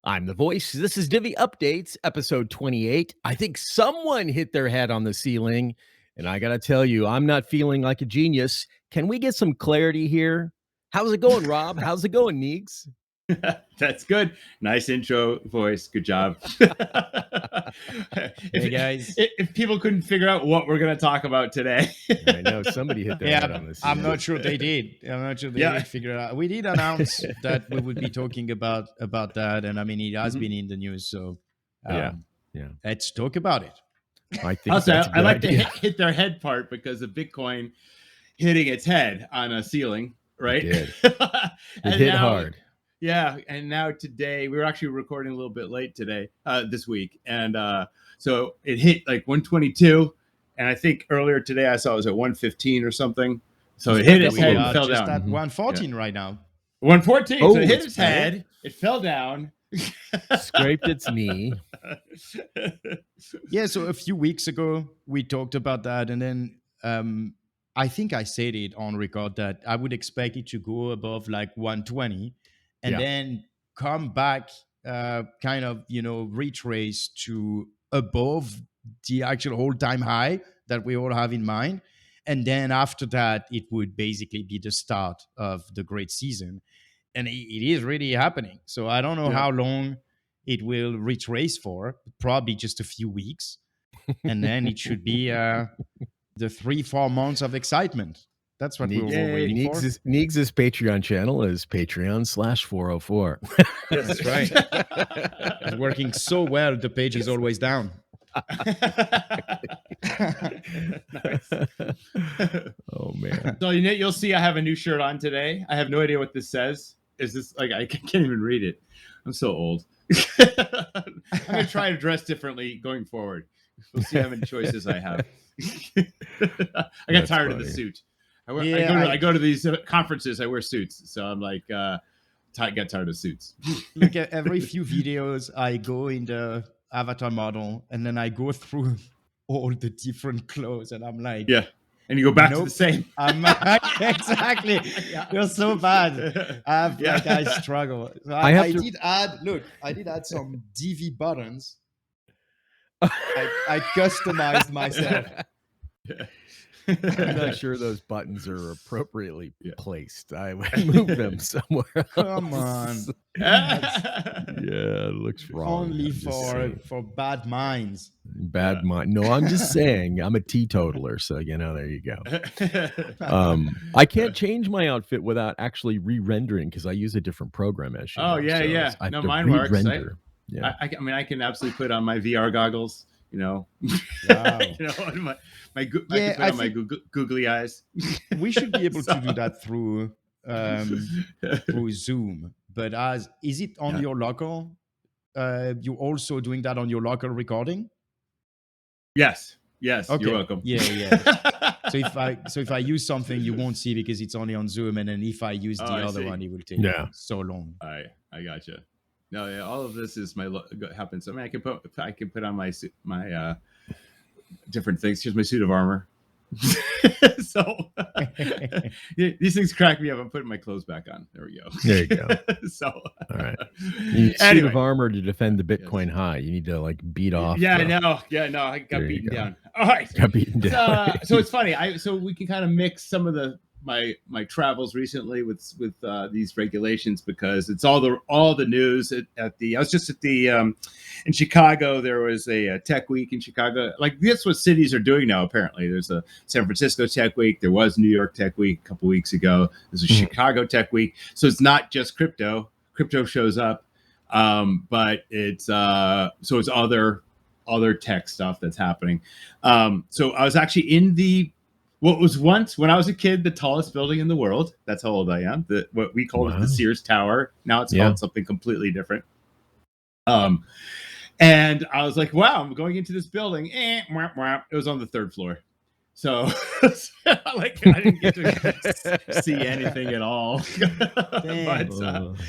I'm the voice. This is Divi Updates, episode 28. I think someone hit their head on the ceiling, and I got to tell you, I'm not feeling like a genius. Can we get some clarity here? How's it going, Rob? How's it going, Neeks? That's good. Nice intro voice. Good job. Hey, guys. If people couldn't figure out what we're going to talk about today. I know somebody hit their head on the ceiling. I'm not sure they did. I'm not sure they did figure it out. We did announce that we would be talking about that. And I mean, it has been in the news. So let's talk about it. I think also, I like the hit their head part because of Bitcoin hitting its head on a ceiling, right? It did. It hit hard. Yeah, and now today, we were actually recording a little bit late today, this week, and so it hit like 122, and I think earlier today I saw it was at 115 or something, so it hit its head and fell just down. At 114 right now. 114, so it hit its head, it fell down. Scraped its knee. Yeah, so a few weeks ago, we talked about that, and then I think I said it on record that I would expect it to go above like 120, and then come back, kind of, retrace to above the actual all-time high that we all have in mind. And then after that, it would basically be the start of the great season. And it is really happening. So I don't know how long it will retrace for, probably just a few weeks. And then it should be the 3-4 months of excitement. That's what we were waiting for. Neeks' Patreon channel is Patreon/404. That's right. It's working so well, the page is always down. Nice. Oh, man. So you'll see I have a new shirt on today. I have no idea what this says. Is this like, I can't even read it. I'm so old. I'm going to try to dress differently going forward. We'll see how many choices I have. I got tired of the suit. I go to these conferences. I wear suits, so I'm like, get tired of suits. Look, at every few videos, I go in the avatar model, and then I go through all the different clothes, and I'm like, and you go back to the same. Exactly. You're so bad. I struggle. So I did add some Divi buttons. I customized myself. I'm not sure those buttons are appropriately placed. I would move them somewhere else. Come on. It looks wrong. Only for bad minds. Bad mind. No, I'm just saying I'm a teetotaler. So, there you go. I can't change my outfit without actually re-rendering because I use a diffdifferent program as you know. No, mine works. I mean, I can absolutely put on my VR goggles. Wow. my googly eyes. We should be able to do that through Zoom. But is it on your local? You also doing that on your local recording? Yes. Okay. You're welcome. So if I use something, you won't see because it's only on Zoom, and then if I use the other one, it will take so long. I gotcha. No, all of this is happens. I mean, I can put on my different things. Here's my suit of armor. So these things crack me up. I'm putting my clothes back on. There we go. There you go. So all right. You need suit of armor to defend the Bitcoin high. You need to beat off. I got beaten down. All right. Got beaten down. So it's funny. So we can kind of mix some of my travels recently with these regulations because it's all the news I was just at the in Chicago. There was a tech week in Chicago. Like that's what cities are doing now. Apparently, there's a San Francisco Tech Week. There was New York Tech Week a couple weeks ago. There's a Chicago Tech Week. So it's not just crypto. Crypto shows up, but it's it's other tech stuff that's happening. So I was actually in what was once, when I was a kid, the tallest building in the world. That's how old I am. What we called it the Sears Tower. Now it's called something completely different. And I was like, wow, I'm going into this building. It was on the 3rd floor. So I didn't get to see anything at all. But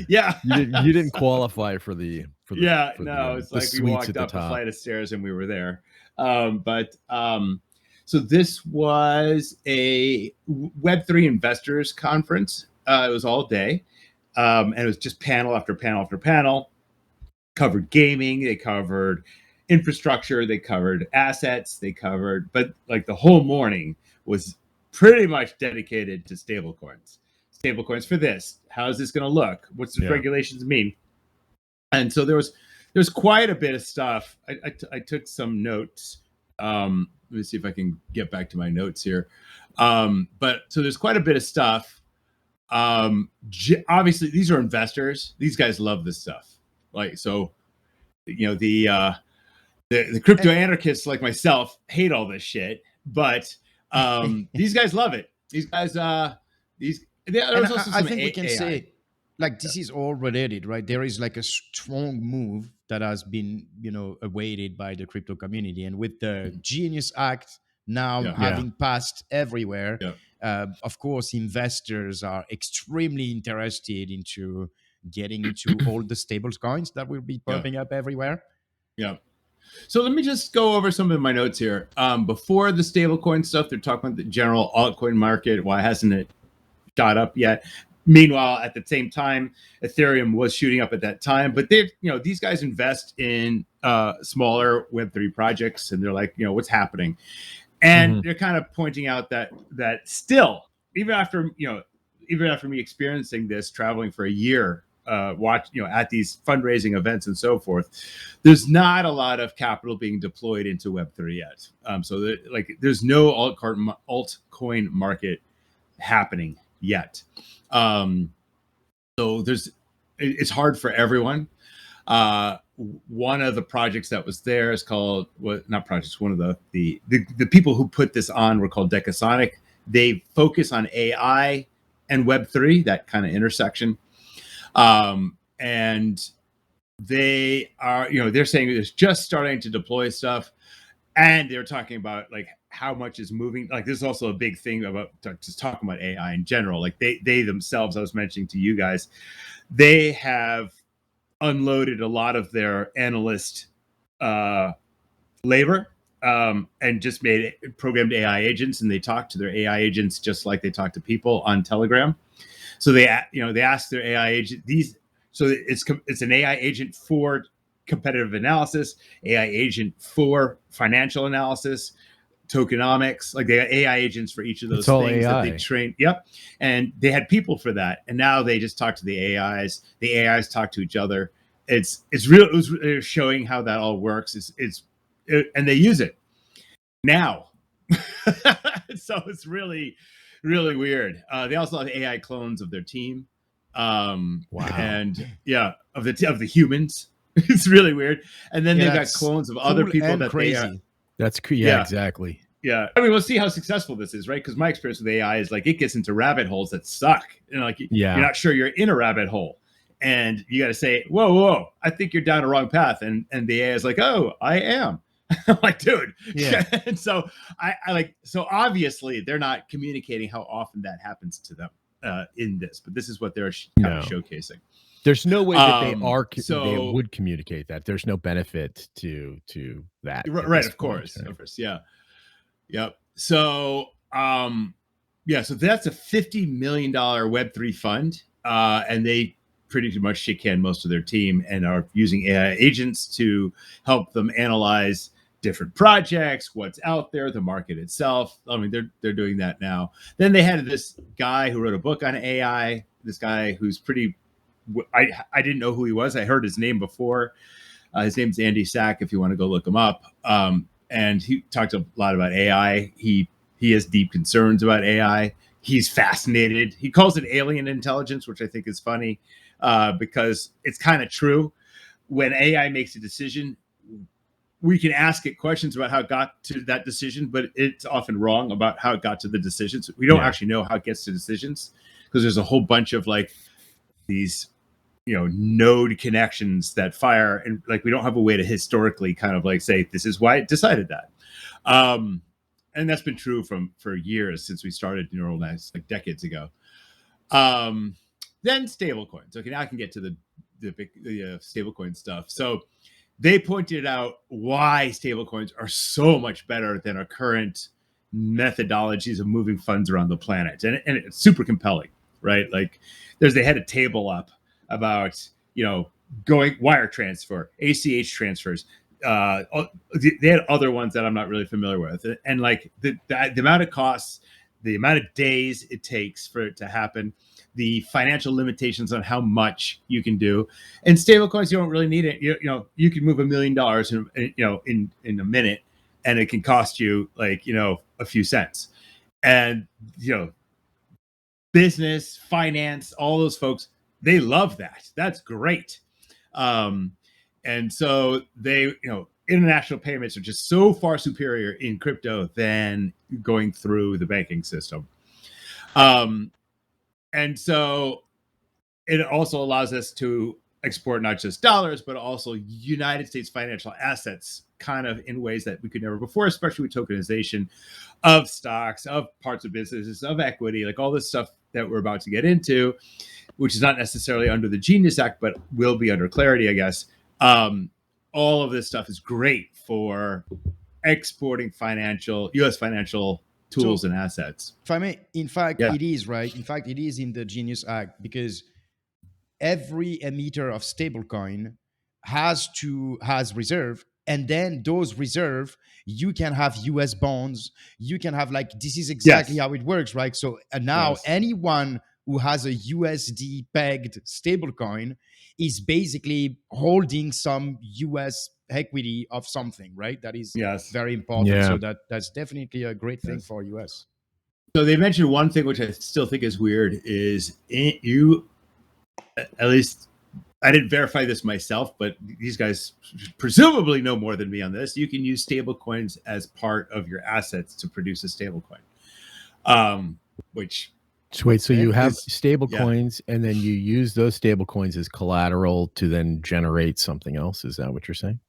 you didn't qualify for the it's like we walked up a flight of stairs and we were there. So this was a Web3 investors conference. It was all day, and it was just panel after panel after panel. covered gaming, they covered infrastructure, they covered assets, but like the whole morning was pretty much dedicated to stablecoins. Stablecoins for this. How is this going to look? What's the regulations mean? And so there's quite a bit of stuff. I took some notes. Let me see if I can get back to my notes here. But so there's quite a bit of stuff. Obviously, these are investors. These guys love this stuff. Like, so, you know, the crypto anarchists like myself hate all this shit, but these guys love it. These guys, I think we can say, like, this is all related, right? There is like a strong move that has been, awaited by the crypto community, and with the Genius Act now having passed everywhere, of course, investors are extremely interested into getting into all the stable coins that will be popping up everywhere. Yeah. So let me just go over some of my notes here. Before the stablecoin stuff, they're talking about the general altcoin market. Why hasn't it shot up yet? Meanwhile, at the same time, Ethereum was shooting up at that time. But these guys invest in smaller Web3 projects, and they're like, what's happening? And they're kind of pointing out that still, even after me experiencing this, traveling for a year, at these fundraising events and so forth, there's not a lot of capital being deployed into Web3 yet. So there's no altcoin market happening yet. So it's hard for everyone. One of the projects that was there is called, one of the people who put this on were called Decasonic. They focus on AI and Web3, that kind of intersection. And they are, they're saying it's just starting to deploy stuff, and they're talking about like how much is moving. Like there's also a big thing about just talking about AI in general. Like they themselves, I was mentioning to you guys, they have unloaded a lot of their analyst labor and just programmed AI agents, and they talk to their AI agents just like they talk to people on Telegram. So they ask their AI agent so it's an AI agent for competitive analysis, AI agent for financial analysis, tokenomics. Like they got AI agents for each of those things that they train. Yep. And they had people for that. And now they just talk to the AIs. The AIs talk to each other. It's showing how that all works. And they use it now. So it's really, really weird. They also have AI clones of their team. Wow. And of the humans. It's really weird. And then they've got clones of other people that crazy. That's exactly. Yeah. I mean, we'll see how successful this is, right? Because my experience with AI is like it gets into rabbit holes that suck. You're not sure you're in a rabbit hole. And you got to say, whoa, I think you're down a wrong path. And the AI is like, oh, I am. I'm like, dude. Yeah. And so so obviously they're not communicating how often that happens to them in this, but this is what they're kind of showcasing. There's no way that they would communicate that. There's no benefit to that. Right. Of course. Right? Of course. Yeah. Yep. So, so that's a $50 million Web3 fund. And they pretty much shake hand most of their team and are using AI agents to help them analyze different projects, what's out there, the market itself. I mean, they're doing that now. Then they had this guy who wrote a book on AI, this guy who's I didn't know who he was. I heard his name before. His name's Andy Sack, if you want to go look him up. And he talked a lot about AI. He has deep concerns about AI. He's fascinated. He calls it alien intelligence, which I think is funny because it's kind of true. When AI makes a decision, we can ask it questions about how it got to that decision, but it's often wrong about how it got to the decisions. We don't actually know how it gets to decisions because there's a whole bunch of like these, node connections that fire, and like we don't have a way to historically kind of like say this is why it decided that. And that's been true for years since we started neural nets, like decades ago. Then stablecoins. Okay, now I can get to the stablecoin stuff. So they pointed out why stablecoins are so much better than our current methodologies of moving funds around the planet. And it's super compelling, right? Like they had a table up about, going wire transfer, ACH transfers. They had other ones that I'm not really familiar with, and like the amount of costs, the amount of days it takes for it to happen, the financial limitations on how much you can do. And stablecoins, you don't really need it. You know, you can move $1 million in a minute, and it can cost you like, you know, a few cents. And, you know, business, finance, all those folks, they love that. That's great. And so they, you know, international payments are just so far superior in crypto than going through the banking system. And so it also allows us to export not just dollars, but also United States financial assets kind of in ways that we could never before, especially with tokenization of stocks, of parts of businesses, of equity, like all this stuff that we're about to get into, which is not necessarily under the Genius Act, but will be under Clarity, I guess. All of this stuff is great for exporting U.S. financial tools and assets. If I may, in fact, it is, right? In fact, it is in the Genius Act, because every emitter of stablecoin has reserve, and then those reserve, you can have US bonds, you can have, like, this is exactly how it works, right? So now anyone who has a USD pegged stablecoin is basically holding some US equity of something, right? That is very important. So that's definitely a great thing for US. So they mentioned one thing which I still think is weird is at least I didn't verify this myself, but these guys presumably know more than me on this. You can use stable coins as part of your assets to produce a stable coin. So you have stable coins, and then you use those stable coins as collateral to then generate something else. Is that what you're saying?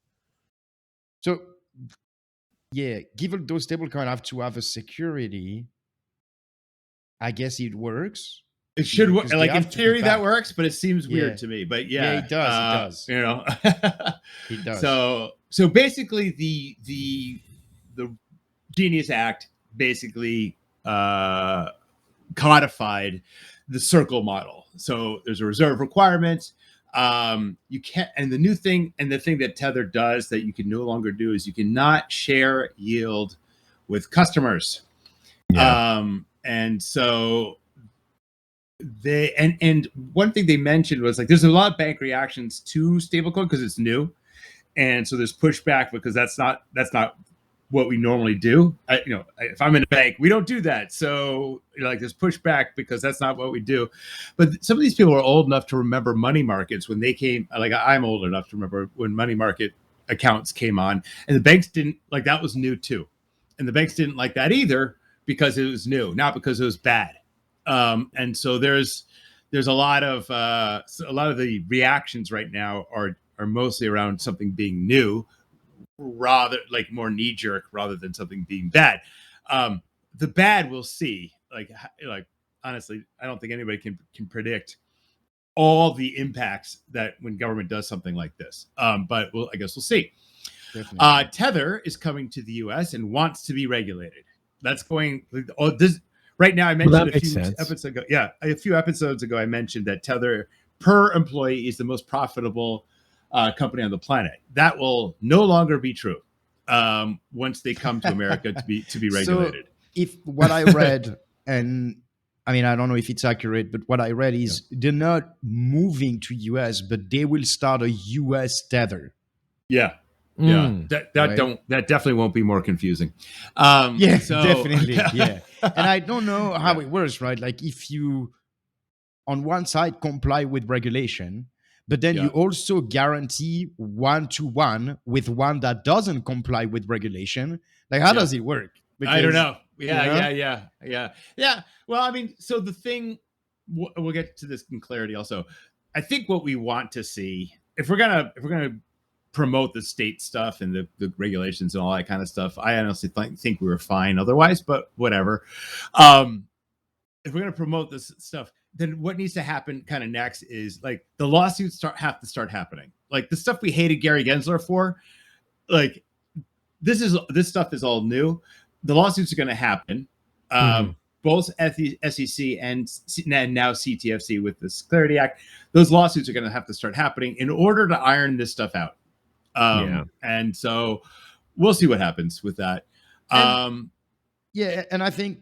So yeah, given those stable coins have to have a security, I guess it works. It should work. Like in theory, that works, but it seems weird to me. But it does. You know, it does. So basically, the Genius Act basically codified the circle model. So there's a reserve requirement. You can't, and the new thing, and the thing that Tether does that you can no longer do is you cannot share yield with customers. And so and one thing they mentioned was like there's a lot of bank reactions to stablecoin because it's new, and so there's pushback because that's not what we normally do. If I'm in a bank, we don't do that. So like there's pushback because that's not what we do. But some of these people are old enough to remember money markets when they came. Like I'm old enough to remember when money market accounts came on, and the banks didn't like that was new too, and the banks didn't like that either because it was new, not because it was bad. And so there's a lot of the reactions right now are mostly around something being new, rather like more knee jerk rather than something being bad. The bad we'll see. Like honestly, I don't think anybody can predict all the impacts that when government does something like this. But I guess we'll see. Tether is coming to the US and wants to be regulated. That's going. Right now, I mentioned a few episodes ago. Yeah, a few episodes ago, I mentioned that Tether per employee is the most profitable company on the planet. That will no longer be true once they come to America to be regulated. So if what I read, and I mean, I don't know if it's accurate, but what I read is they're not moving to US, but they will start a US Tether. Yeah. Yeah, that definitely won't be more confusing. Definitely. Yeah, and I don't know how it works, right? Like if you, on one side, comply with regulation, but then you also guarantee 1-to-1 with one that doesn't comply with regulation. Like, how does it work? Because, I don't know. Yeah. Well, I mean, so the thing, we'll get to this in clarity. Also, I think what we want to see, if we're gonna promote the state stuff and the regulations and all that kind of stuff, I honestly think we were fine otherwise, but whatever. If we're going to promote this stuff, then what needs to happen kind of next is like the lawsuits have to start happening. Like the stuff we hated Gary Gensler for, like this stuff is all new. The lawsuits are going to happen. both SEC and now CTFC with this Clarity Act, those lawsuits are going to have to start happening in order to iron this stuff out. And so we'll see what happens with that. And I think,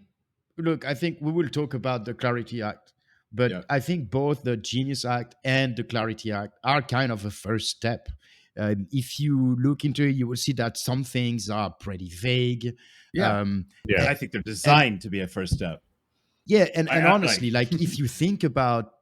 look, I think we will talk about the Clarity Act, but I think both the Genius Act and the Clarity Act are kind of a first step. If you look into it, you will see that some things are pretty vague. I think they're designed to be a first step. Yeah, and honestly, like if you think about,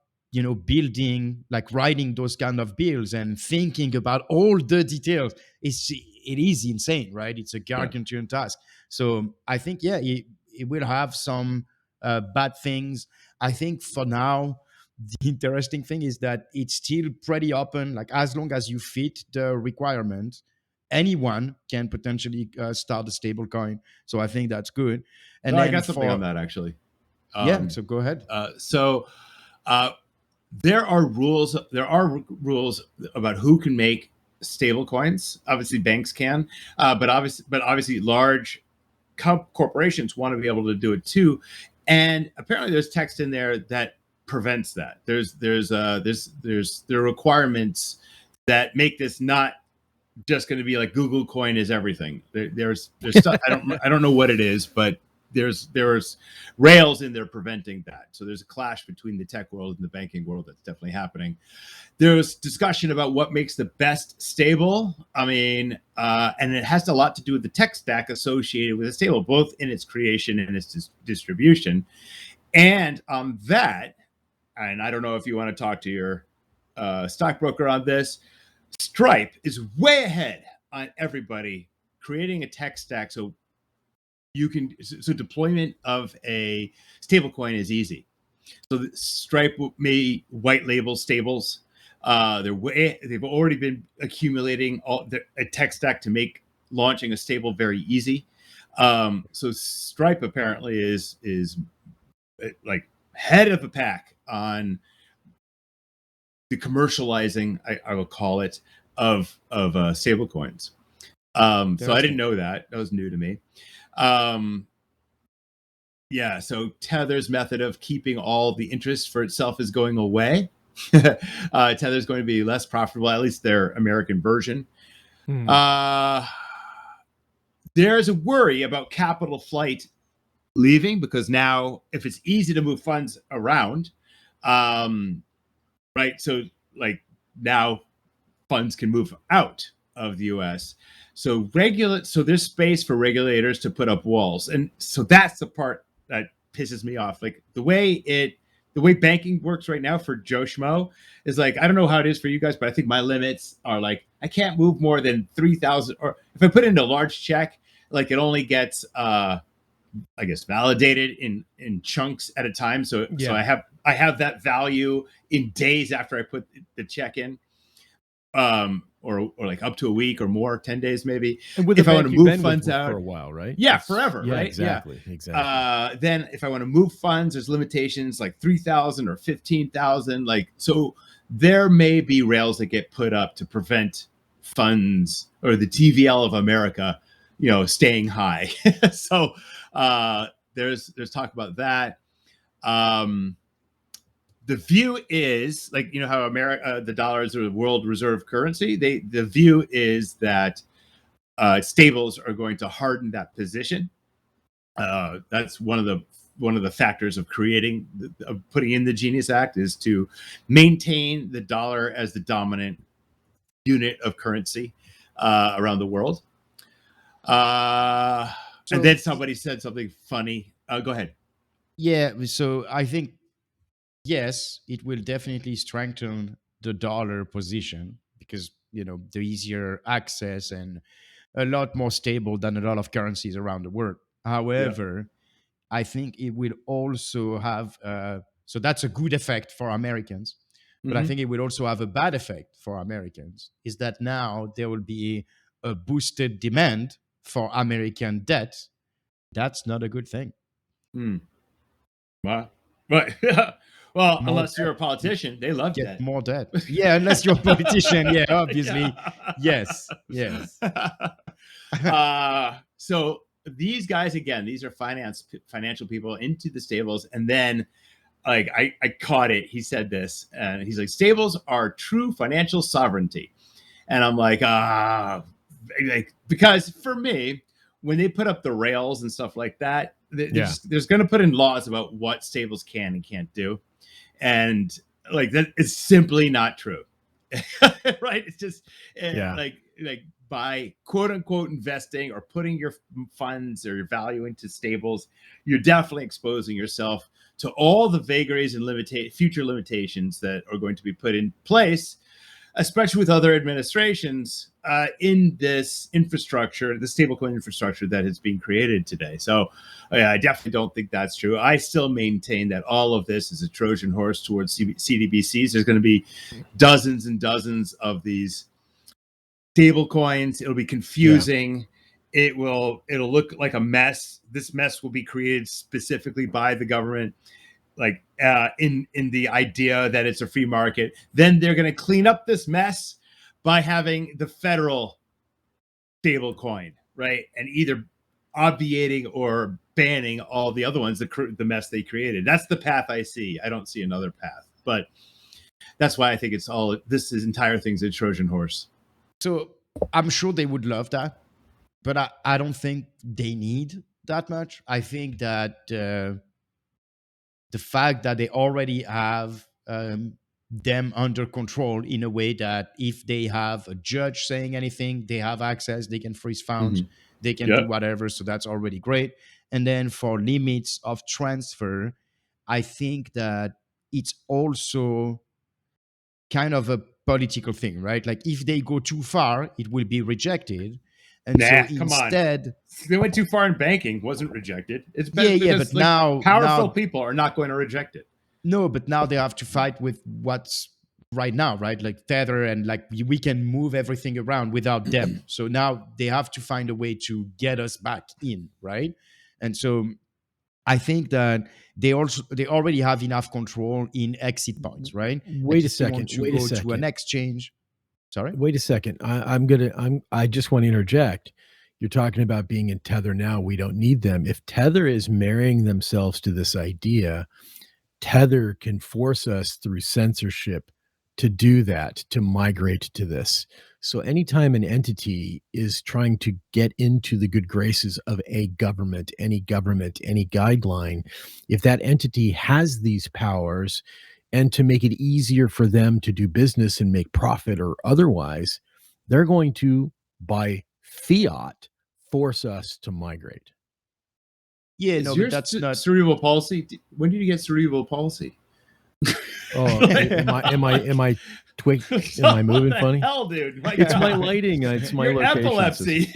building, like writing those kind of bills and thinking about all the details, it is insane, right? It's a gargantuan task. So I think, it will have some bad things. I think for now, the interesting thing is that it's still pretty open. Like as long as you fit the requirement, anyone can potentially start a stable coin. So I think that's good. And I got something on that actually. So go ahead. There are rules. There are rules about who can make stable coins. Obviously, banks can, but obviously, large corporations want to be able to do it too. And apparently, there's text in there that prevents that. There are requirements that make this not just going to be like Google Coin is everything. There's stuff I don't know what it is, but there's rails in there preventing that. So there's a clash between the tech world and the banking world that's definitely happening. There's discussion about what makes the best stable. I mean, and it has a lot to do with the tech stack associated with a stable, both in its creation and its distribution. And on that, and I don't know if you want to talk to your stockbroker on this, Stripe is way ahead on everybody creating a tech stack so deployment of a stablecoin is easy. So Stripe may white label stables. They've already been accumulating a tech stack to make launching a stable very easy. So Stripe apparently is like head of the pack on the commercializing, I will call it, of stablecoins. So I didn't know that. That was new to me. So Tether's method of keeping all the interest for itself is going away. Tether's going to be less profitable, at least their American version. There's a worry about capital flight leaving, because now if it's easy to move funds around, right? So like now funds can move out of the US. So there's space for regulators to put up walls. And so that's the part that pisses me off. Like the way banking works right now for Joe Schmo is like, I don't know how it is for you guys, but I think my limits are like, I can't move more than 3,000, or if I put in a large check, like it only gets, I guess, validated in chunks at a time. So I have that value in days after I put the check in. Or like up to a week or more, 10 days maybe. And if I want to move funds out for a while, right? Yeah, forever, right? Exactly. Then if I want to move funds, there's limitations like 3,000 or 15,000. Like, so there may be rails that get put up to prevent funds or the TVL of America, staying high. So there's talk about that. The view is like, how America, the dollar is the world reserve currency. The view is that stables are going to harden that position. That's one of the factors of putting in the Genius Act, is to maintain the dollar as the dominant unit of currency around the world. And then somebody said something funny. Go ahead. Yeah. So I think, yes, it will definitely strengthen the dollar position because, the easier access and a lot more stable than a lot of currencies around the world. However, I think it will also have, so that's a good effect for Americans, but I think it will also have a bad effect for Americans, is that now there will be a boosted demand for American debt. That's not a good thing. Wow. Right. Well, more unless you're a politician, they love get debt. More debt. Yeah, unless you're a politician. Yeah, obviously. Yes. So these guys, again, these are financial people into the stables. And then like I caught it. He said this, and he's like, stables are true financial sovereignty. And I'm like, because for me, when they put up the rails and stuff like that, there's going to put in laws about what stables can and can't do. And like, that is simply not true. Right. It's just like by quote unquote investing or putting your funds or your value into stables, you're definitely exposing yourself to all the vagaries and future limitations that are going to be put in place, especially with other administrations in this infrastructure, the stablecoin infrastructure that is being created today. So I definitely don't think that's true. I still maintain that all of this is a Trojan horse towards CDBCs. There's going to be dozens and dozens of these stablecoins. It'll be confusing. It'll look like a mess. This mess will be created specifically by the government, like in the idea that it's a free market. Then they're going to clean up this mess by having the federal stablecoin, right? And either obviating or banning all the other ones, the mess they created. That's the path I see. I don't see another path, but that's why I think this entire thing's a Trojan horse. So I'm sure they would love that, but I don't think they need that much. I think that the fact that they already have them under control in a way that if they have a judge saying anything, they have access, they can freeze funds, they can do whatever. So that's already great. And then for limits of transfer, I think that it's also kind of a political thing, right? Like if they go too far, it will be rejected. And so instead, they went too far in banking, wasn't rejected. It's but now powerful people are not going to reject it. No, but now they have to fight with what's right now, right? Like Tether, and like we can move everything around without them. So now they have to find a way to get us back in, right? And so I think that they already have enough control in exit points, right? Wait a second. To an exchange. Sorry. Wait a second. I just want to interject. You're talking about being in Tether now. We don't need them. If Tether is marrying themselves to this idea, Tether can force us through censorship to do that, to migrate to this. So anytime an entity is trying to get into the good graces of a government, any guideline, if that entity has these powers, and to make it easier for them to do business and make profit or otherwise, they're going to, by fiat, force us to migrate. Yeah, no, but that's not cerebral palsy. When did you get cerebral palsy? Oh, am I twig? Am I moving funny? Hell, dude! It's my lighting. It's my location. Epilepsy.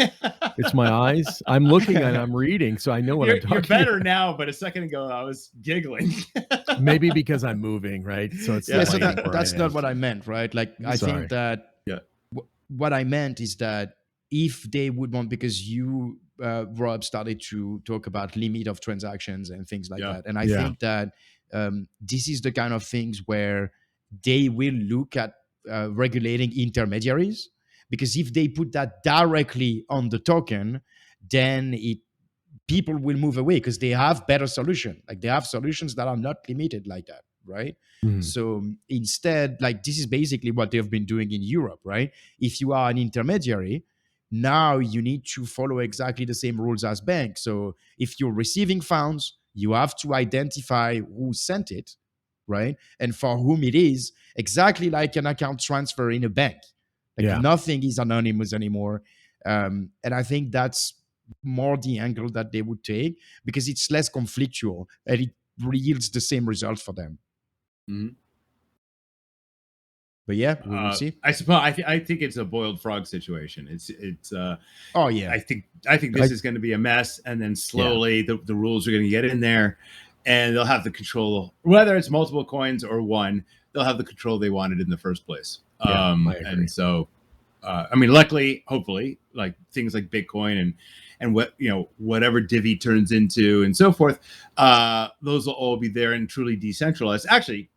It's my eyes. I'm looking and I'm reading, so I know what I'm talking about. You're better now, but a second ago I was giggling. Maybe because I'm moving, right? So it's so that's not what I meant, right? Like I think that what I meant is that if they would want, because you Rob started to talk about limit of transactions and things like that, and I think that this is the kind of things where they will look at regulating intermediaries, because if they put that directly on the token, then people will move away because they have better solutions. Like they have solutions that are not limited like that, right? So instead, like this is basically what they've been doing in Europe, right? If you are an intermediary, now you need to follow exactly the same rules as banks. So if you're receiving funds, you have to identify who sent it, right? And for whom it is, exactly like an account transfer in a bank. Like nothing is anonymous anymore. And I think that's more the angle that they would take, because it's less conflictual and it yields the same result for them. But yeah, we will see. I suppose I think it's a boiled frog situation. It's I think this is going to be a mess, and then slowly the rules are going to get in there, and they'll have the control, whether it's multiple coins or one, they'll have the control they wanted in the first place. And so I mean, luckily, hopefully, like things like Bitcoin and what, whatever Divi turns into and so forth, those will all be there and truly decentralized. Actually,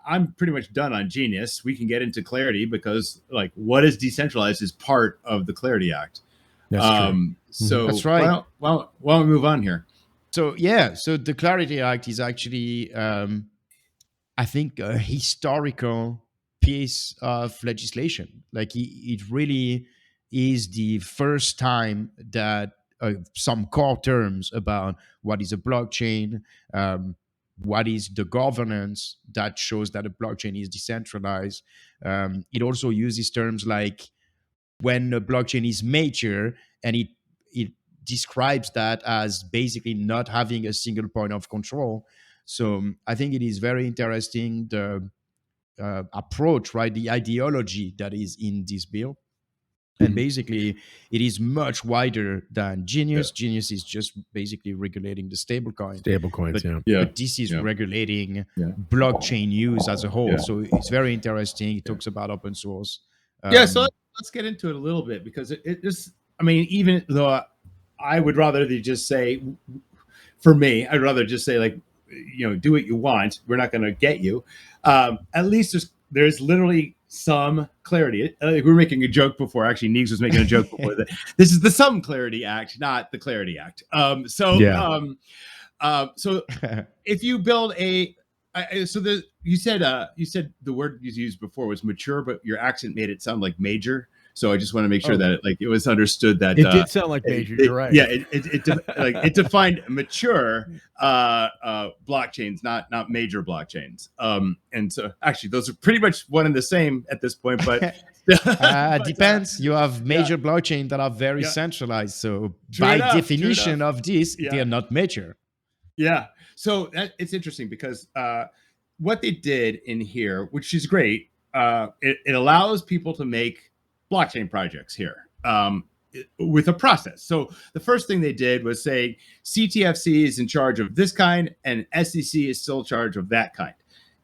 I'm pretty much done on Genius. We can get into Clarity, because like what is decentralized is part of the Clarity Act. That's true. So That's right. why don't we move on here? So yeah, so the Clarity Act is actually, I think, a historical piece of legislation. Like it really is the first time that some core terms about what is a blockchain, what is the governance that shows that a blockchain is decentralized. It also uses terms like when a blockchain is major, and it describes that as basically not having a single point of control. So I think it is very interesting, the approach, right, the ideology that is in this bill. And basically it is much wider than Genius. Genius is just basically regulating the stablecoin, Stablecoins, but this is regulating blockchain use as a whole. So it's very interesting. It talks about open source. So let's get into it a little bit, because it just, I mean, even though I would rather they just say, for me, I'd rather just say, like, do what you want. We're not going to get you. At least there's literally some clarity. We were making a joke before. Actually, Neegs was making a joke before that. This is the Some Clarity Act, not the Clarity Act. So if you build you said the word you used before was mature, but your accent made it sound like major. So I just want to make sure that it was understood that it did sound like major. You're right. Yeah, it defined mature blockchains, not major blockchains. And so actually, those are pretty much one and the same at this point. But depends. You have major blockchains that are very centralized. So by definition of this, they are not major. Yeah. So it's interesting because what they did in here, which is great, it allows people to make blockchain projects here with a process. So the first thing they did was say CTFC is in charge of this kind and SEC is still in charge of that kind.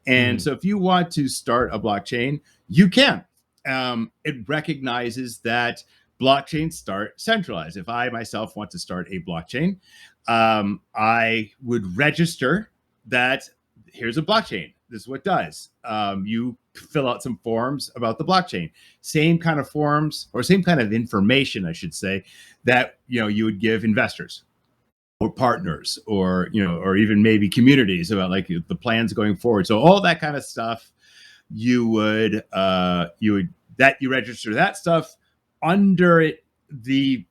And so if you want to start a blockchain, you can. It recognizes that blockchains start centralized. If I myself want to start a blockchain, I would register that here's a blockchain. This is what it does. You fill out some forms about the blockchain. Same kind of forms, or same kind of information, I should say, that you would give investors or partners, or or even maybe communities about like the plans going forward. So all that kind of stuff, you register that stuff under it the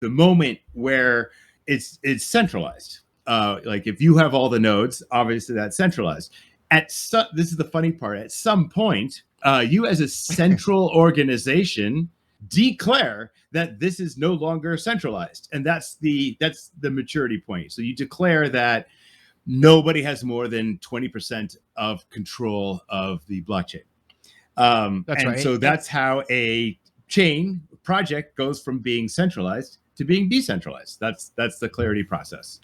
moment where it's centralized. Like if you have all the nodes, obviously that's centralized. This is the funny part. At some point, you as a central organization declare that this is no longer centralized, and that's the maturity point. So you declare that nobody has more than 20% of control of the blockchain. That's right. So that's how a chain project goes from being centralized to being decentralized. That's the clarity process.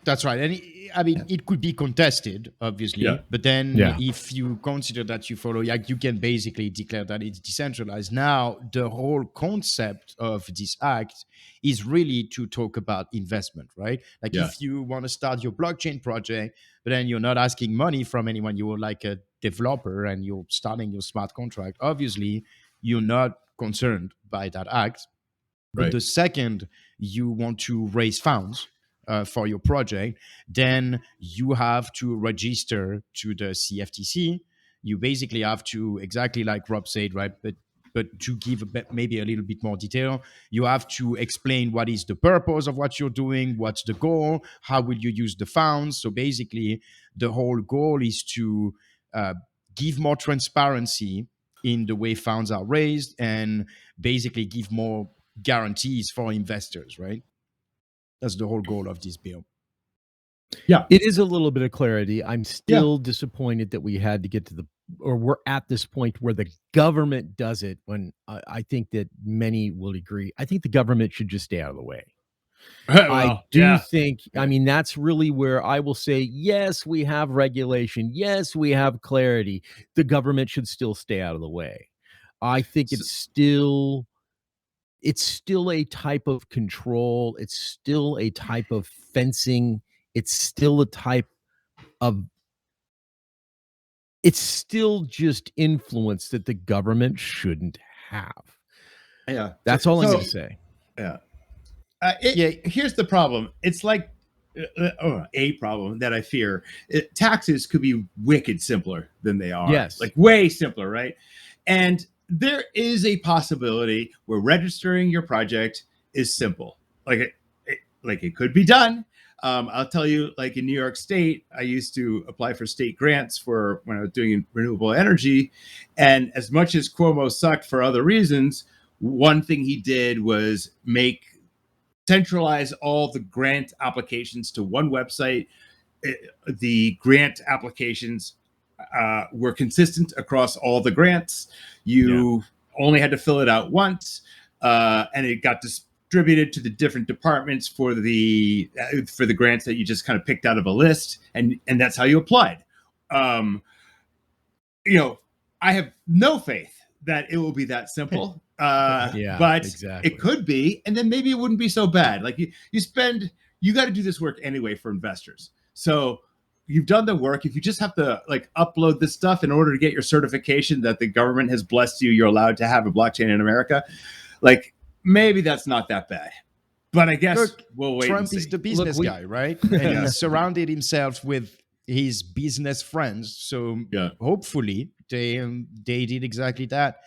That's right. And I mean, it could be contested, obviously, but then if you consider that you follow, you can basically declare that it's decentralized. Now, the whole concept of this act is really to talk about investment, right? Like if you want to start your blockchain project, but then you're not asking money from anyone, you're like a developer and you're starting your smart contract, obviously, you're not concerned by that act. But the second you want to raise funds for your project, then you have to register to the CFTC. You basically have to, exactly like Rob said, right? But to give maybe a little bit more detail, you have to explain what is the purpose of what you're doing, what's the goal, how will you use the funds. So basically, the whole goal is to give more transparency in the way funds are raised and basically give more guarantees for investors, right? That's the whole goal of this bill. Yeah, it is a little bit of clarity. I'm still disappointed that we had to get to we're at this point where the government does it, when I think that many will agree. I think the government should just stay out of the way. I do think, I mean, that's really where I will say, yes, we have regulation. Yes, we have clarity. The government should still stay out of the way. I think it's still a type of control. It's still a type of fencing. It's still a type of, it's still just influence that the government shouldn't have. Yeah. That's all I'm going to say. Yeah. Yeah. Here's the problem. It's like a problem that I fear. Taxes could be wicked simpler than they are. Yes. Like way simpler, right? And there is a possibility where registering your project is simple. Like it could be done. I'll tell you, like in New York State, I used to apply for state grants for when I was doing renewable energy. And as much as Cuomo sucked for other reasons, one thing he did was centralize all the grant applications to one website. The grant applications were consistent across all the grants. You only had to fill it out once, and it got distributed to the different departments for the grants that you just kind of picked out of a list, and that's how you applied. I have no faith that it will be that simple. But exactly. It could be, and then maybe it wouldn't be so bad. Like you got to do this work anyway for investors. So you've done the work. If you just have to like upload this stuff in order to get your certification that the government has blessed you're allowed to have a blockchain in America, like maybe that's not that bad. But I guess we'll wait. Trump is the business guy, right? And he surrounded himself with his business friends. So hopefully they did exactly that.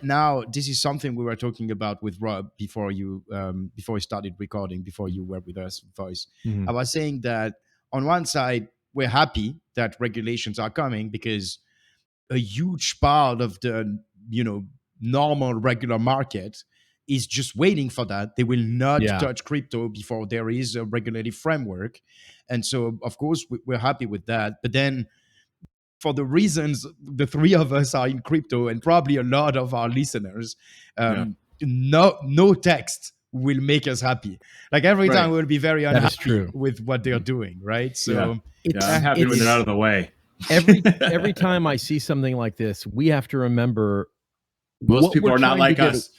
Now, this is something we were talking about with Rob before we started recording, before you were with us, Voice. I was saying that on one side, we're happy that regulations are coming because a huge part of the normal regular market is just waiting for that. They will not touch crypto before there is a regulated framework. And so, of course, we're happy with that. But then for the reasons the three of us are in crypto and probably a lot of our listeners, no text will make us happy. Like every time we'll be very unhappy with what they're doing, right? So I'm happy when they're out of the way. Every time I see something like this, we have to remember most people are not like us.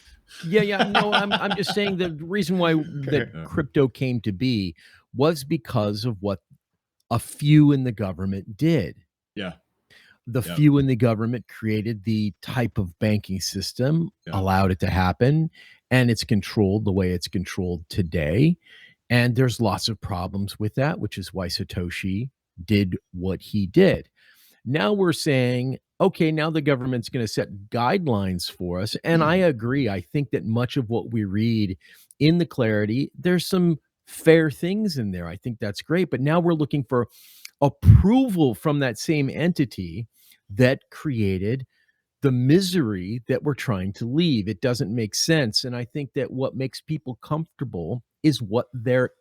No, I'm just saying the reason why that crypto came to be was because of what a few in the government did. Yeah. The few in the government created the type of banking system, allowed it to happen, and it's controlled the way it's controlled today. And there's lots of problems with that, which is why Satoshi did what he did. Now we're saying, okay, now the government's going to set guidelines for us. And I agree. I think that much of what we read in the clarity, there's some fair things in there. I think that's great. But now we're looking for approval from that same entity that created the misery that we're trying to leave. It doesn't make sense. And I think that what makes people comfortable is what their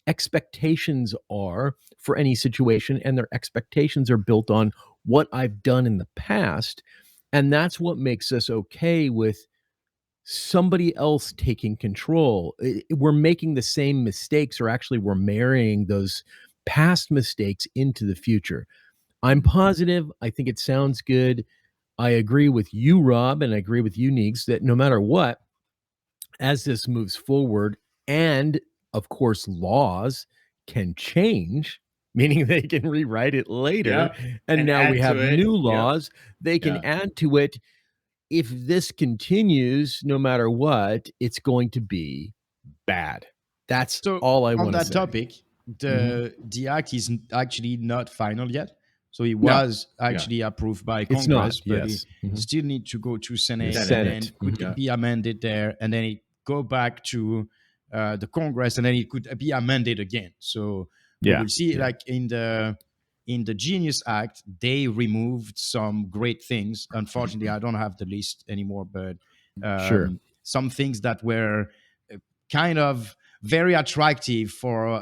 expectations are for any situation, and their expectations are built on what I've done in the past. And that's what makes us okay with somebody else taking control. We're making the same mistakes, or actually we're marrying those past mistakes into the future. I'm positive. I think it sounds good. I agree with you, Rob, and I agree with you, Neeks, that no matter what, as this moves forward, and of course, laws can change, meaning they can rewrite it later. And now we have new laws. They can add to it. If this continues, no matter what, it's going to be bad. That's all I want to say. On that topic, the act is actually not final yet. So it was actually approved by Congress, but it still needs to go to Senate, and then could be amended there, and then it go back to the Congress, and then it could be amended again. So we will see, like in the Genius Act, they removed some great things. Unfortunately, I don't have the list anymore, but some things that were kind of very attractive for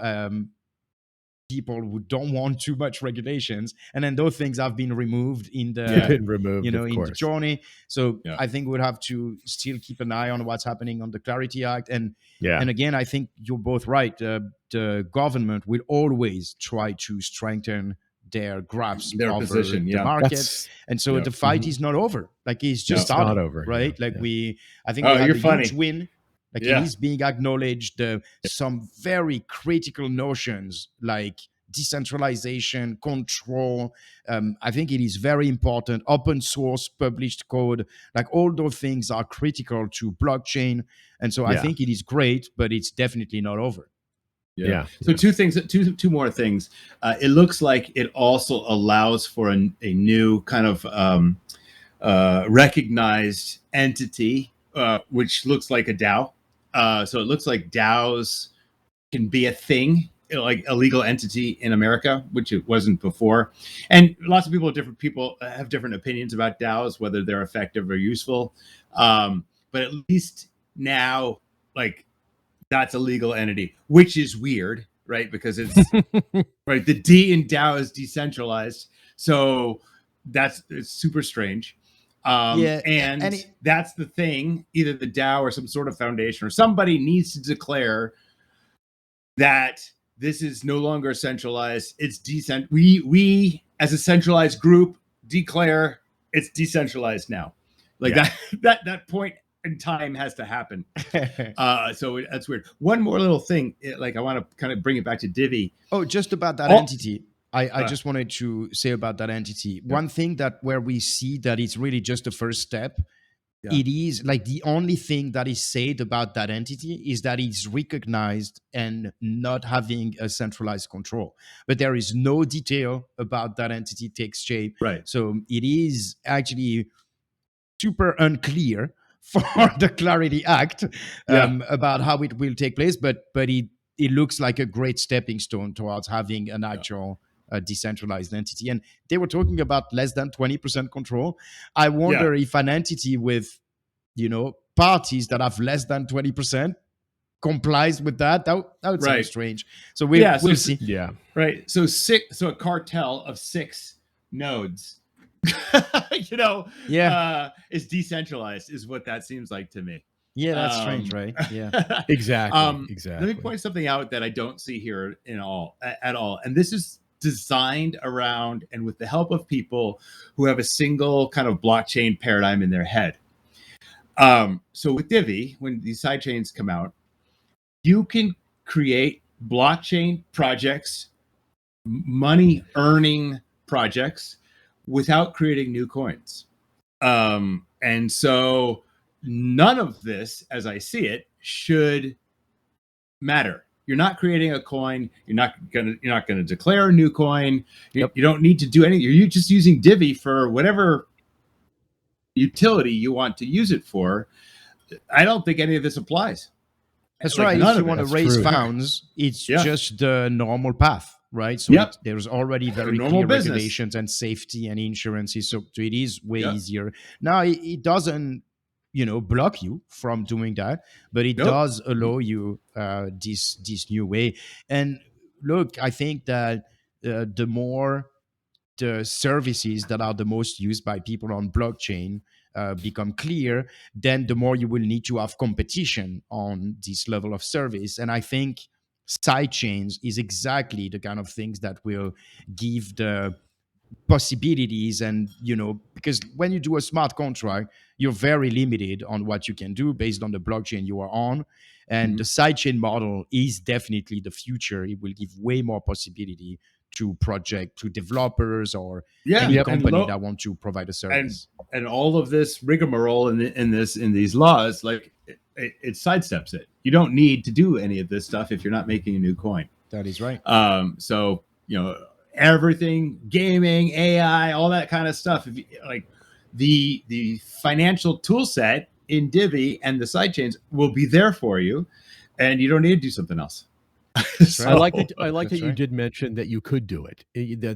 people who don't want too much regulations, and then those things have been removed in the in the journey. So I think we'll have to still keep an eye on what's happening on the Clarity Act, and again, I think you're both right. The government will always try to strengthen their grasp over position, the market, and so the fight is not over. Like it's just started, over, right? Like I think we had a huge win. Like it is being acknowledged. Some very critical notions like decentralization, control. I think it is very important. Open source, published code, like all those things are critical to blockchain. And so I think it is great, but it's definitely not over. Yeah. So two more things. It looks like it also allows for a new kind of recognized entity, which looks like a DAO. So it looks like DAOs can be a thing, like a legal entity in America, which it wasn't before. And lots of people have different opinions about DAOs, whether they're effective or useful. But at least now, like, that's a legal entity, which is weird, right? Because it's right. The D in DAO is decentralized, so it's super strange. And that's the thing. Either the DAO or some sort of foundation or somebody needs to declare that this is no longer centralized. It's decent. We as a centralized group declare it's decentralized now. Like that point in time has to happen. So that's weird. One more little thing, like I want to kind of bring it back to Divi. Oh, just about that entity. I just wanted to say about that entity. One thing that where we see that it's really just the first step. It is like the only thing that is said about that entity is that it's recognized and not having a centralized control. But there is no detail about that entity takes shape. Right. So it is actually super unclear for the Clarity Act about how it will take place. But it looks like a great stepping stone towards having an actual decentralized entity. And they were talking about less than 20% control. I wonder if an entity with, parties that have less than 20% complies with that. That would sound strange. So we'll see. Yeah. Right. So a cartel of 6 nodes, is decentralized, is what that seems like to me. Yeah, that's strange, right? Yeah. Exactly. Let me point something out that I don't see here at all. And this is designed around and with the help of people who have a single kind of blockchain paradigm in their head. So with Divi, when these sidechains come out, you can create blockchain projects, money earning projects without creating new coins. And so none of this, as I see it, should matter. You're not creating a coin. You're not gonna declare a new coin. You don't need to do anything. You're just using Divi for whatever utility you want to use it for. I don't think any of this applies. That's right. If you want to raise funds, it's just the normal path, right? So there's already very clear regulations and safety and insurances. So it is way easier. Now, it doesn't, block you from doing that, but it does allow you this new way. And look, I think that the more the services that are the most used by people on blockchain become clear, then the more you will need to have competition on this level of service. And I think sidechains is exactly the kind of things that will give the possibilities. And because when you do a smart contract, you're very limited on what you can do based on the blockchain you are on. And the sidechain model is definitely the future. It will give way more possibility to developers or any company that want to provide a service. And all of this rigmarole in these laws, like it sidesteps it. You don't need to do any of this stuff if you're not making a new coin. That is right. So everything, gaming, AI, all that kind of stuff. If you, like the financial tool set in Divi and the sidechains will be there for you, and you don't need to do something else. So, I like that you did mention that you could do it.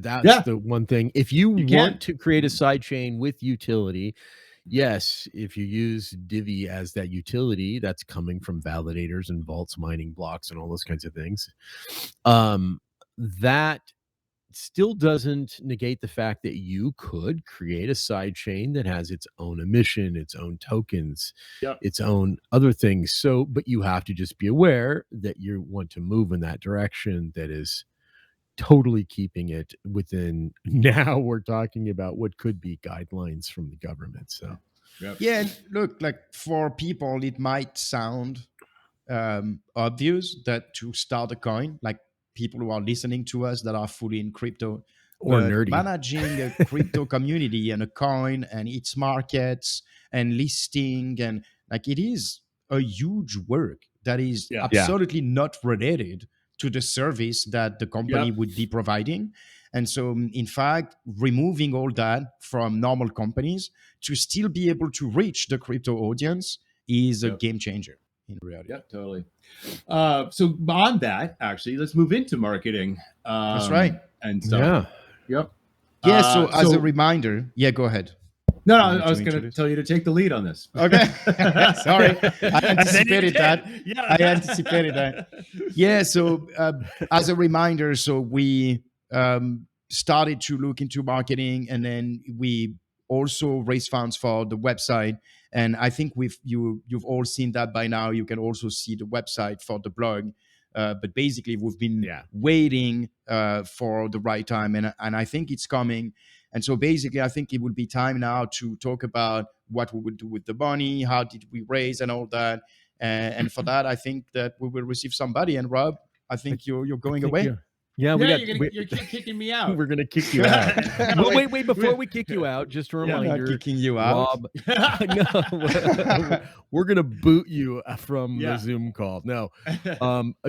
That's the one thing. If you want to create a sidechain with utility, yes, if you use Divi as that utility, that's coming from validators and vaults mining blocks and all those kinds of things. That still doesn't negate the fact that you could create a side chain that has its own emission, its own tokens, its own other things. So, but you have to just be aware that you want to move in that direction that is totally keeping it within. Now we're talking about what could be guidelines from the government. So, yeah, look, like for people, it might sound obvious that to start a coin, like people who are listening to us that are fully in crypto. Or But nerdy. managing a crypto community and a coin and its markets and listing, and like, it is a huge work that is absolutely not related to the service that the company would be providing. And so, in fact, removing all that from normal companies to still be able to reach the crypto audience is a game changer in reality. Yeah, totally. So on that, actually, let's move into marketing. That's right. And stuff. Yeah. Yeah. So as a reminder, go ahead. No, I was going to tell you to take the lead on this. Okay. Sorry. I anticipated that. Yeah. I anticipated that. Yeah. So as a reminder, so we started to look into marketing, and then we also raised funds for the website. And I think you've all seen that by now. You can also see the website for the blog. But basically, we've been waiting for the right time, and I think it's coming. And so basically, I think it would be time now to talk about what we would do with the money, how did we raise, and all that. And for that, I think that we will receive somebody. And Rob, I think you're going away. Yeah, you're kicking me out. We're gonna kick you out. Well, wait! Before we kick you out, just a reminder, not kicking you out. Rob. No, we're gonna boot you from the Zoom call. No,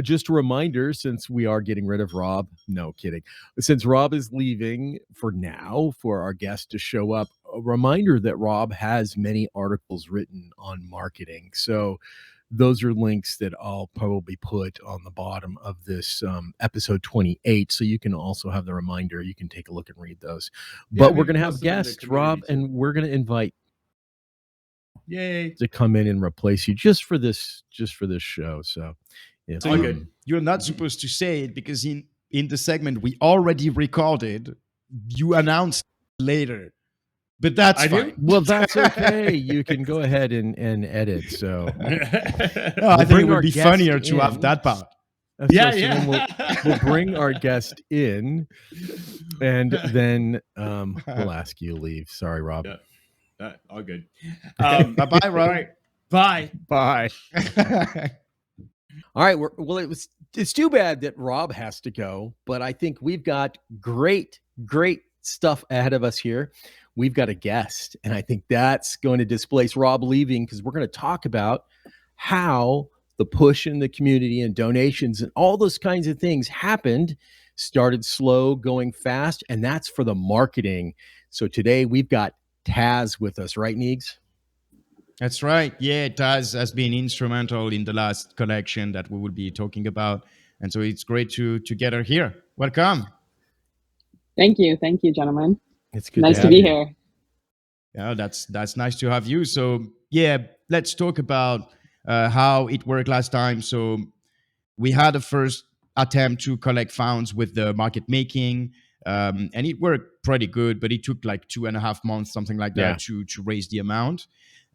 just a reminder, since we are getting rid of Rob. No kidding. Since Rob is leaving for now, for our guest to show up, a reminder that Rob has many articles written on marketing. So those are links that I'll probably put on the bottom of this episode 28. So you can also have the reminder. You can take a look and read those. But we're going to have guests, Rob, and we're going to invite to come in and replace you just for this show. So it's all good. You're not supposed to say it because in the segment we already recorded, you announced later. But that's fine. Well, that's okay. You can go ahead and edit. So I think it would be funnier to have that part. We'll bring our guest in, and then we'll ask you to leave. Sorry, Rob. All good. Bye-bye, Rob. Bye. All right. It's too bad that Rob has to go, but I think we've got great stuff ahead of us here. We've got a guest, and I think that's going to displace Rob leaving, because we're going to talk about how the push in the community and donations and all those kinds of things happened, started slow, going fast, and that's for the marketing. So today we've got Taz with us, right, Neegs? That's right. Yeah, Taz has been instrumental in the last collection that we will be talking about, and so it's great to get her here. Welcome. Thank you, gentlemen. It's good. Nice to be here. Yeah, that's nice to have you. So let's talk about how it worked last time. So we had a first attempt to collect funds with the market making, and it worked pretty good, but it took like 2.5 months, something like that, to raise the amount.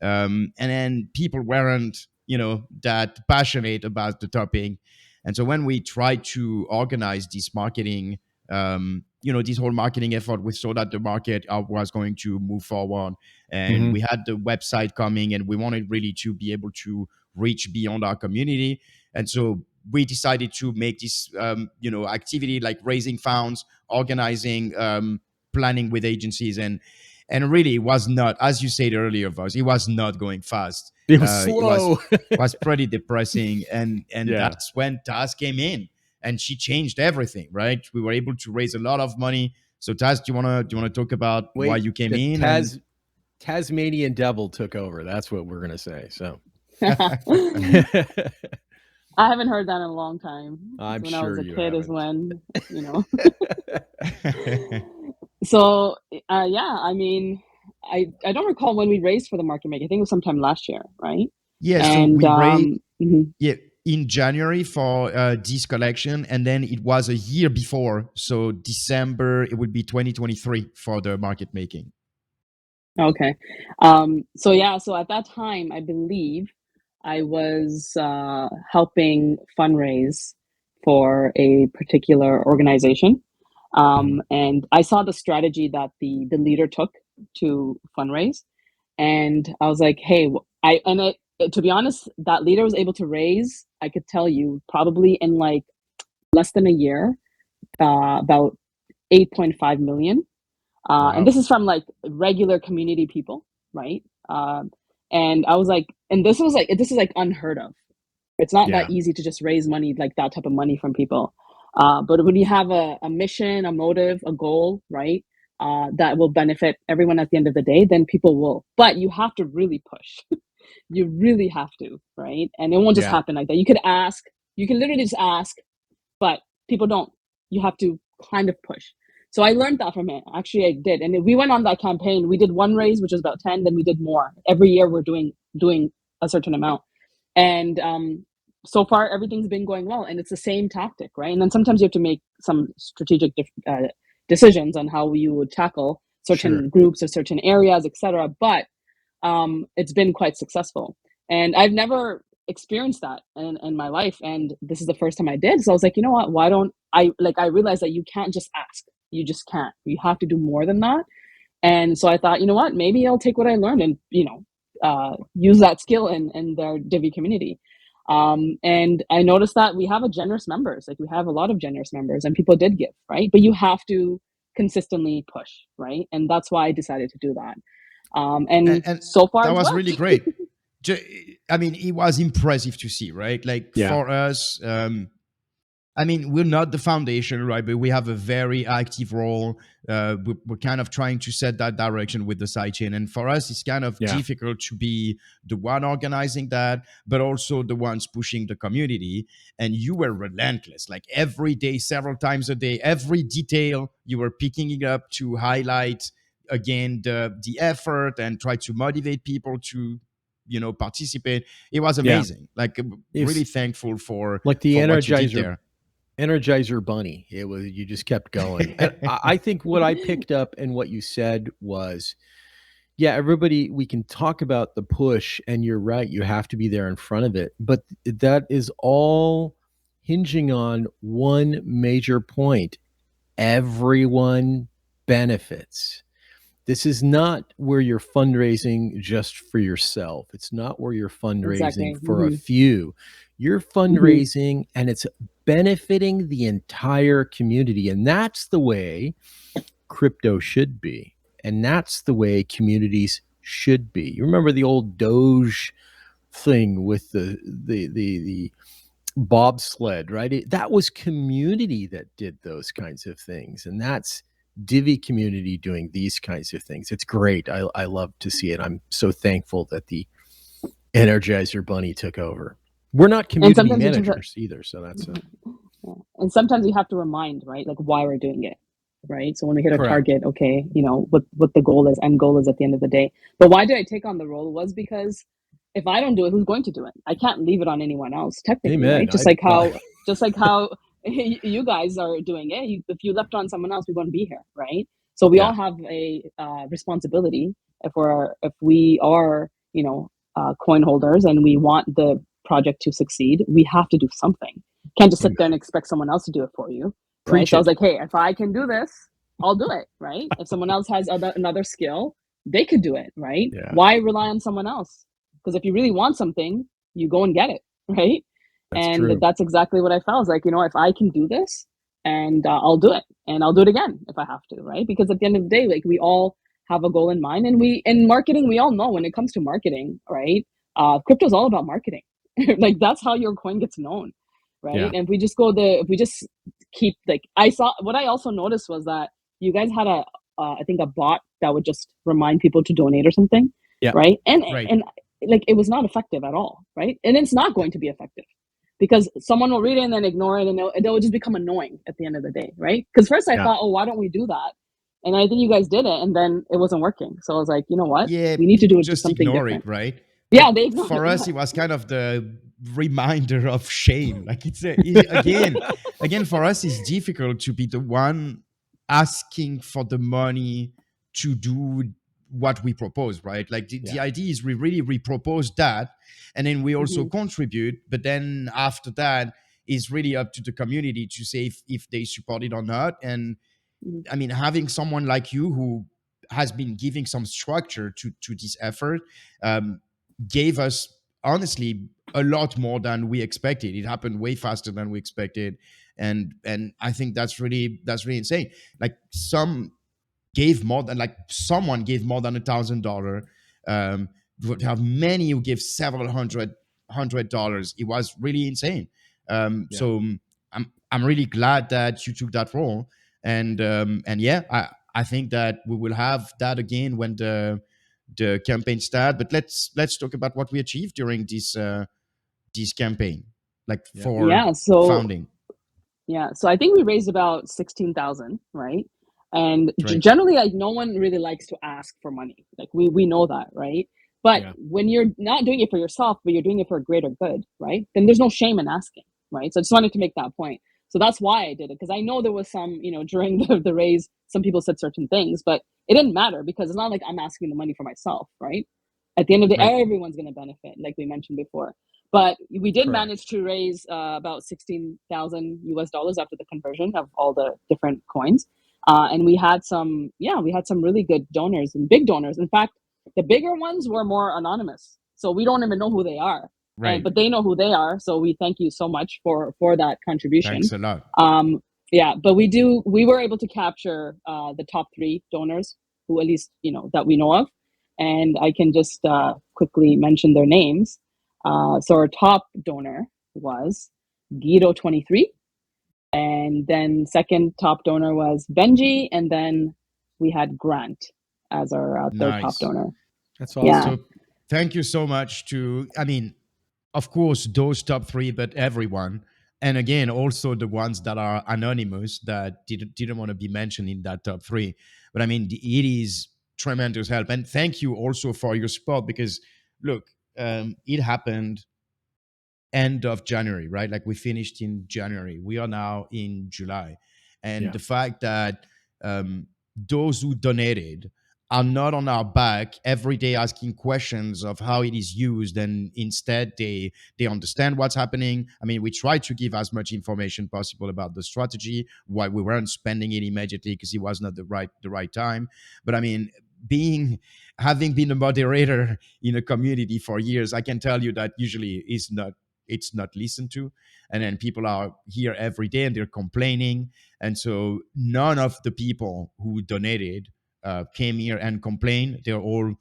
And then people weren't, that passionate about the topic. And so when we tried to organize this marketing, this whole marketing effort, we saw that the market was going to move forward, and we had the website coming, and we wanted really to be able to reach beyond our community. And so we decided to make this, activity like raising funds, organizing, planning with agencies, and really it was not, as you said earlier, Voss, it was not going fast. It was slow. It was pretty depressing, and that's when Taz came in. And she changed everything, right? We were able to raise a lot of money. So Taz, do you wanna talk about why you came in? Tasmanian Devil took over. That's what we're gonna say. So I haven't heard that in a long time. I'm when sure I was a you kid haven't. is when, So I mean, I don't recall when we raised for the market maker. I think it was sometime last year, right? Yeah. And, so we raised in January for this collection, and then it was a year before, so December it would be 2023 for the market making. Okay. So at that time, I believe I was helping fundraise for a particular organization, and I saw the strategy that the leader took to fundraise, and I was like, hey, to be honest, that leader was able to raise, I could tell you, probably in like less than a year, about 8.5 million. And this is from like regular community people, right? And I was like, and this is like unheard of. It's not that easy to just raise money, like that type of money from people. But when you have a mission, a motive, a goal, right, that will benefit everyone at the end of the day, then people will. But you have to really push. You really have to, right? And it won't just happen like that. You could ask, you can literally just ask, but people don't. You have to kind of push. So I learned that from it. Actually, I did. And we went on that campaign. We did one raise, which was about 10, then we did more. Every year we're doing a certain amount. And so far everything's been going well, and it's the same tactic, right? And then sometimes you have to make some strategic decisions on how you would tackle certain groups or certain areas, etc. But it's been quite successful, and I've never experienced that in my life, and this is the first time I did. So I was like, you know what, why don't I realized that you can't just ask. You just can't. You have to do more than that. And so I thought, you know what, maybe I'll take what I learned and use that skill in their Divi community. And I noticed that we have a generous members. Like, we have a lot of generous members, and people did give, right? But you have to consistently push, right? And that's why I decided to do that. And so far that was really great. I mean, it was impressive to see, right? Like, for us, I mean, we're not the foundation, right? But we have a very active role. We're kind of trying to set that direction with the sidechain. And for us, it's kind of difficult to be the one organizing that, but also the ones pushing the community. And you were relentless, like every day, several times a day, every detail you were picking it up to highlight again the effort and try to motivate people to participate. It was amazing. Like, really thankful for like the for what you did there. Energizer Bunny. It was, you just kept going. And I think what I picked up and what you said was, everybody, we can talk about the push, and you're right, you have to be there in front of it, but that is all hinging on one major point: everyone benefits. This is not where you're fundraising just for yourself. It's not where you're fundraising for a few. You're fundraising and it's benefiting the entire community. And that's the way crypto should be. And that's the way communities should be. You remember the old Doge thing with the bobsled, right? That was community that did those kinds of things. And that's Divi community doing these kinds of things. It's great. I love to see it. I'm so thankful that the Energizer Bunny took over. We're not community managers either, so that's and sometimes you have to remind, right, like, why we're doing it, right? So when we hit a target, okay, what the goal is, end goal is at the end of the day. But why did I take on the role was because if I don't do it, who's going to do it? I can't leave it on anyone else, technically. Right? Just like how you guys are doing it. If you left on someone else, we wouldn't be here, right? So we all have a responsibility. If we are coin holders and we want the project to succeed, we have to do something. Can't just sit there and expect someone else to do it for you. Right? So I was like, hey, if I can do this, I'll do it, right? If someone else has another skill, they could do it, right? Why rely on someone else? Because if you really want something, you go and get it, right? That's exactly what I felt. I was like, if I can do this, and I'll do it, and I'll do it again if I have to, right? Because at the end of the day, like, we all have a goal in mind, and in marketing, we all know when it comes to marketing, right? Crypto is all about marketing. Like, that's how your coin gets known, right? And if we just keep, like, what I also noticed was that you guys had I think a bot that would just remind people to donate or something, right? And like, it was not effective at all, right? And it's not going to be effective because someone will read it and then ignore it, and they'll just become annoying at the end of the day, right? Because first I thought, oh, why don't we do that? And I think you guys did it, and then it wasn't working. So I was like, you know what? We need to do it just something different, right? Yeah, they ignored for it, us, it was kind of the reminder of shame. Like, again, for us, it's difficult to be the one asking for the money to do what we propose, right? Like, the idea is we really repropose that, and then we also contribute, but then after that is really up to the community to say if they support it or not. And I mean, having someone like you who has been giving some structure to this effort gave us, honestly, a lot more than we expected. It happened way faster than we expected. and I think that's really insane. Like someone gave more than $1,000. Would have many who give several hundred dollars. It was really insane. So I'm really glad that you took that role, and yeah, I think that we will have that again when the campaign start. But let's talk about what we achieved during this campaign, like for founding. Yeah, so I think we raised about 16,000, right? And Right. generally, like, no one really likes to ask for money. Like we know that, right? But when you're not doing it for yourself, but you're doing it for a greater good, right? Then there's no shame in asking, right? So I just wanted to make that point. So that's why I did it, because I know there was some, during the raise, some people said certain things, but it didn't matter because it's not like I'm asking the money for myself, right? At the end of the day, everyone's going to benefit, like we mentioned before. But we did manage to raise about 16,000 US dollars after the conversion of all the different coins. And we had some really good donors and big donors. In fact, the bigger ones were more anonymous. So we don't even know who they are. Right. But they know who they are. So we thank you so much for that contribution. Thanks a lot. But we were able to capture the top 3 donors who, at least, that we know of. And I can just quickly mention their names. So our top donor was Guido23, and then second top donor was Benji, and then we had Grant as our third top donor. That's awesome. Yeah. So thank you so much to, of course, those top 3, but everyone. And again, also the ones that are anonymous that didn't want to be mentioned in that top 3. But it is tremendous help. And thank you also for your support, because look, it happened end of January, right? Like we finished in January. We are now in July. And the fact that those who donated are not on our back every day asking questions of how it is used, and instead they understand what's happening. We try to give as much information possible about the strategy, why we weren't spending it immediately because it was not the right time. But having been a moderator in a community for years, I can tell you that usually it's not listened to, and then people are here every day and they're complaining, and so none of the people who donated came here and complained. They're all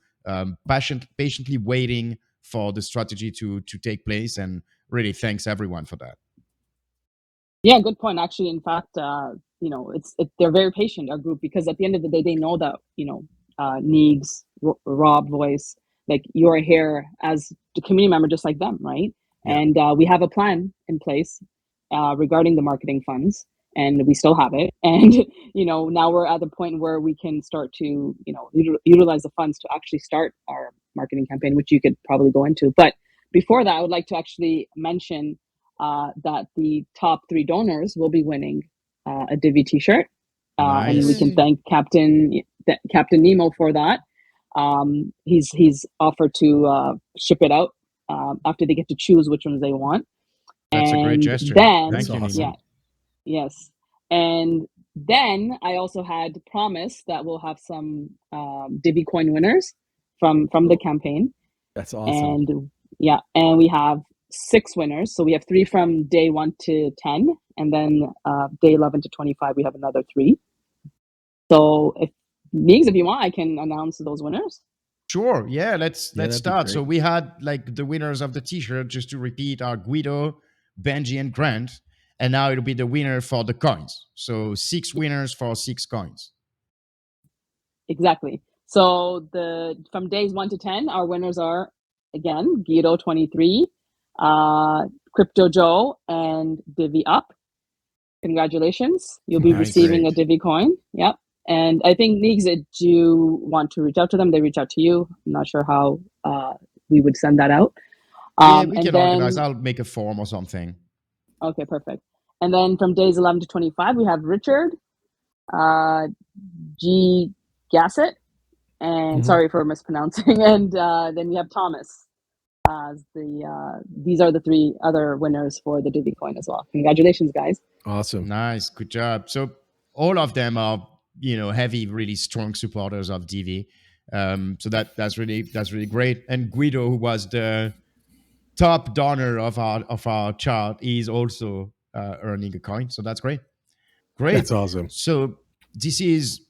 patiently waiting for the strategy to take place, and really thanks everyone for that. Yeah, good point. Actually, in fact, they're very patient, our group, because at the end of the day, they know that Neegs, Rob, Voice, like, you're here as the community member, just like them, right? Yeah. And we have a plan in place regarding the marketing funds, and we still have it. And now we're at the point where we can start to utilize the funds to actually start our marketing campaign, which you could probably go into. But before that, I would like to actually mention that the top 3 donors will be winning a Divi t-shirt. Nice. And we can thank Captain Nemo for that. He's offered to ship it out after they get to choose which ones they want. That's a great gesture. Then, thank you, Nemo. Yes. And then I also had promised that we'll have some Divi coin winners from the campaign. That's awesome. And we have 6 winners. So we have 3 from day 1 to 10, and then day 11 to 25 we have another 3. So if you want, I can announce those winners. Sure. Yeah, let's start. So we had, like, the winners of the t-shirt, just to repeat, are Guido, Benji, and Grant. And now it'll be the winner for the coins. So 6 winners for 6 coins. Exactly. So from days 1 to 10, our winners are, again, Guido23, Crypto Joe, and Divi Up. Congratulations. You'll be receiving a Divi coin. Yep. And I think, Neegs, do you want to reach out to them? They reach out to you. I'm not sure how we would send that out. Yeah, we can organize. I'll make a form or something. Okay, perfect. And then from days 11 to 25, we have Richard, G. Gassett, and sorry for mispronouncing. And then we have Thomas. These are the 3 other winners for the Divi coin as well. Congratulations, guys. Awesome. Nice. Good job. So all of them are, heavy, really strong supporters of Divi. So that's really great. And Guido, who was the top donor of our chart, is also earning a coin. So that's great. Great. That's awesome. So this is,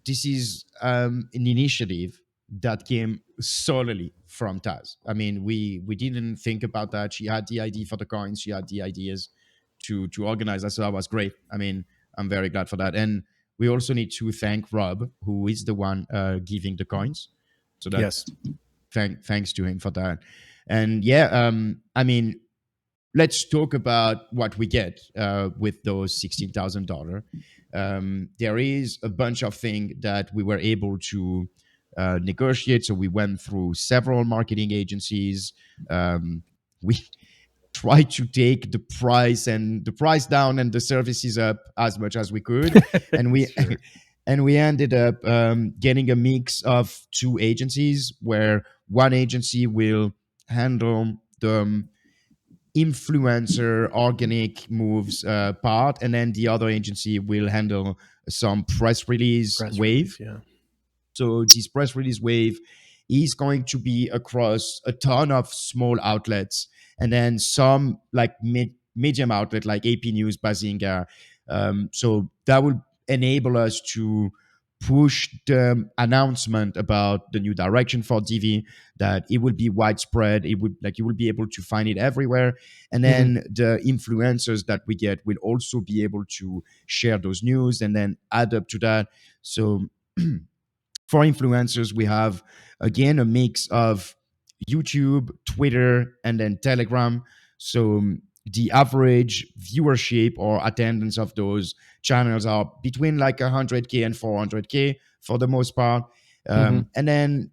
this is an initiative that came solely from Taz. We didn't think about that. She had the idea for the coins. She had the ideas to organize that. So that was great. I'm very glad for that. And we also need to thank Rob, who is the one giving the coins. So that's thanks to him for that. And yeah, let's talk about what we get with those $16,000. There is a bunch of things that we were able to negotiate. So we went through several marketing agencies. We tried to take the price down and the services up as much as we could, and we Sure. and we ended up getting a mix of two agencies, where one agency will handle the influencer organic moves part, and then the other agency will handle some press release wave. Yeah. So this press release wave is going to be across a ton of small outlets, and then some like medium outlet like AP News, Bazinga. So that will enable us to push the announcement about the new direction for Divi, that it will be widespread. It would, like, you will be able to find it everywhere. And then the influencers that we get will also be able to share those news and then add up to that. So for influencers, we have, again, a mix of YouTube, Twitter, and then Telegram. So the average viewership or attendance of those channels are between like 100K and 400K for the most part. And then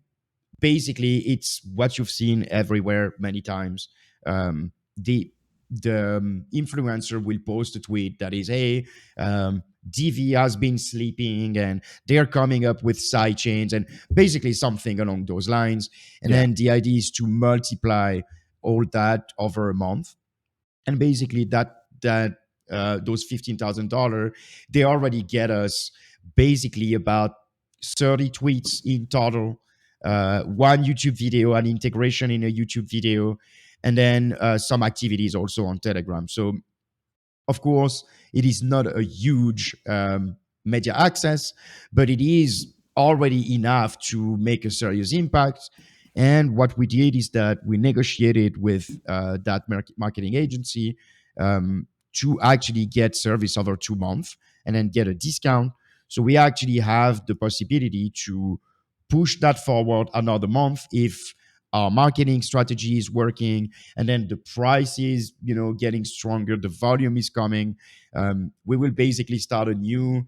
basically it's what you've seen everywhere many times. The influencer will post a tweet that is, hey, Divi has been sleeping and they're coming up with side chains, and basically something along those lines. And then the idea is to multiply all that over a month. And basically those $15,000, they already get us basically about 30 tweets in total, one YouTube video, an integration in a YouTube video, and then some activities also on Telegram. So of course, it is not a huge media access, but it is already enough to make a serious impact. And what we did is that we negotiated with that marketing agency to actually get service over 2 months and then get a discount. So we actually have the possibility to push that forward another month if our marketing strategy is working, and then the price is, getting stronger, the volume is coming. We will basically start a new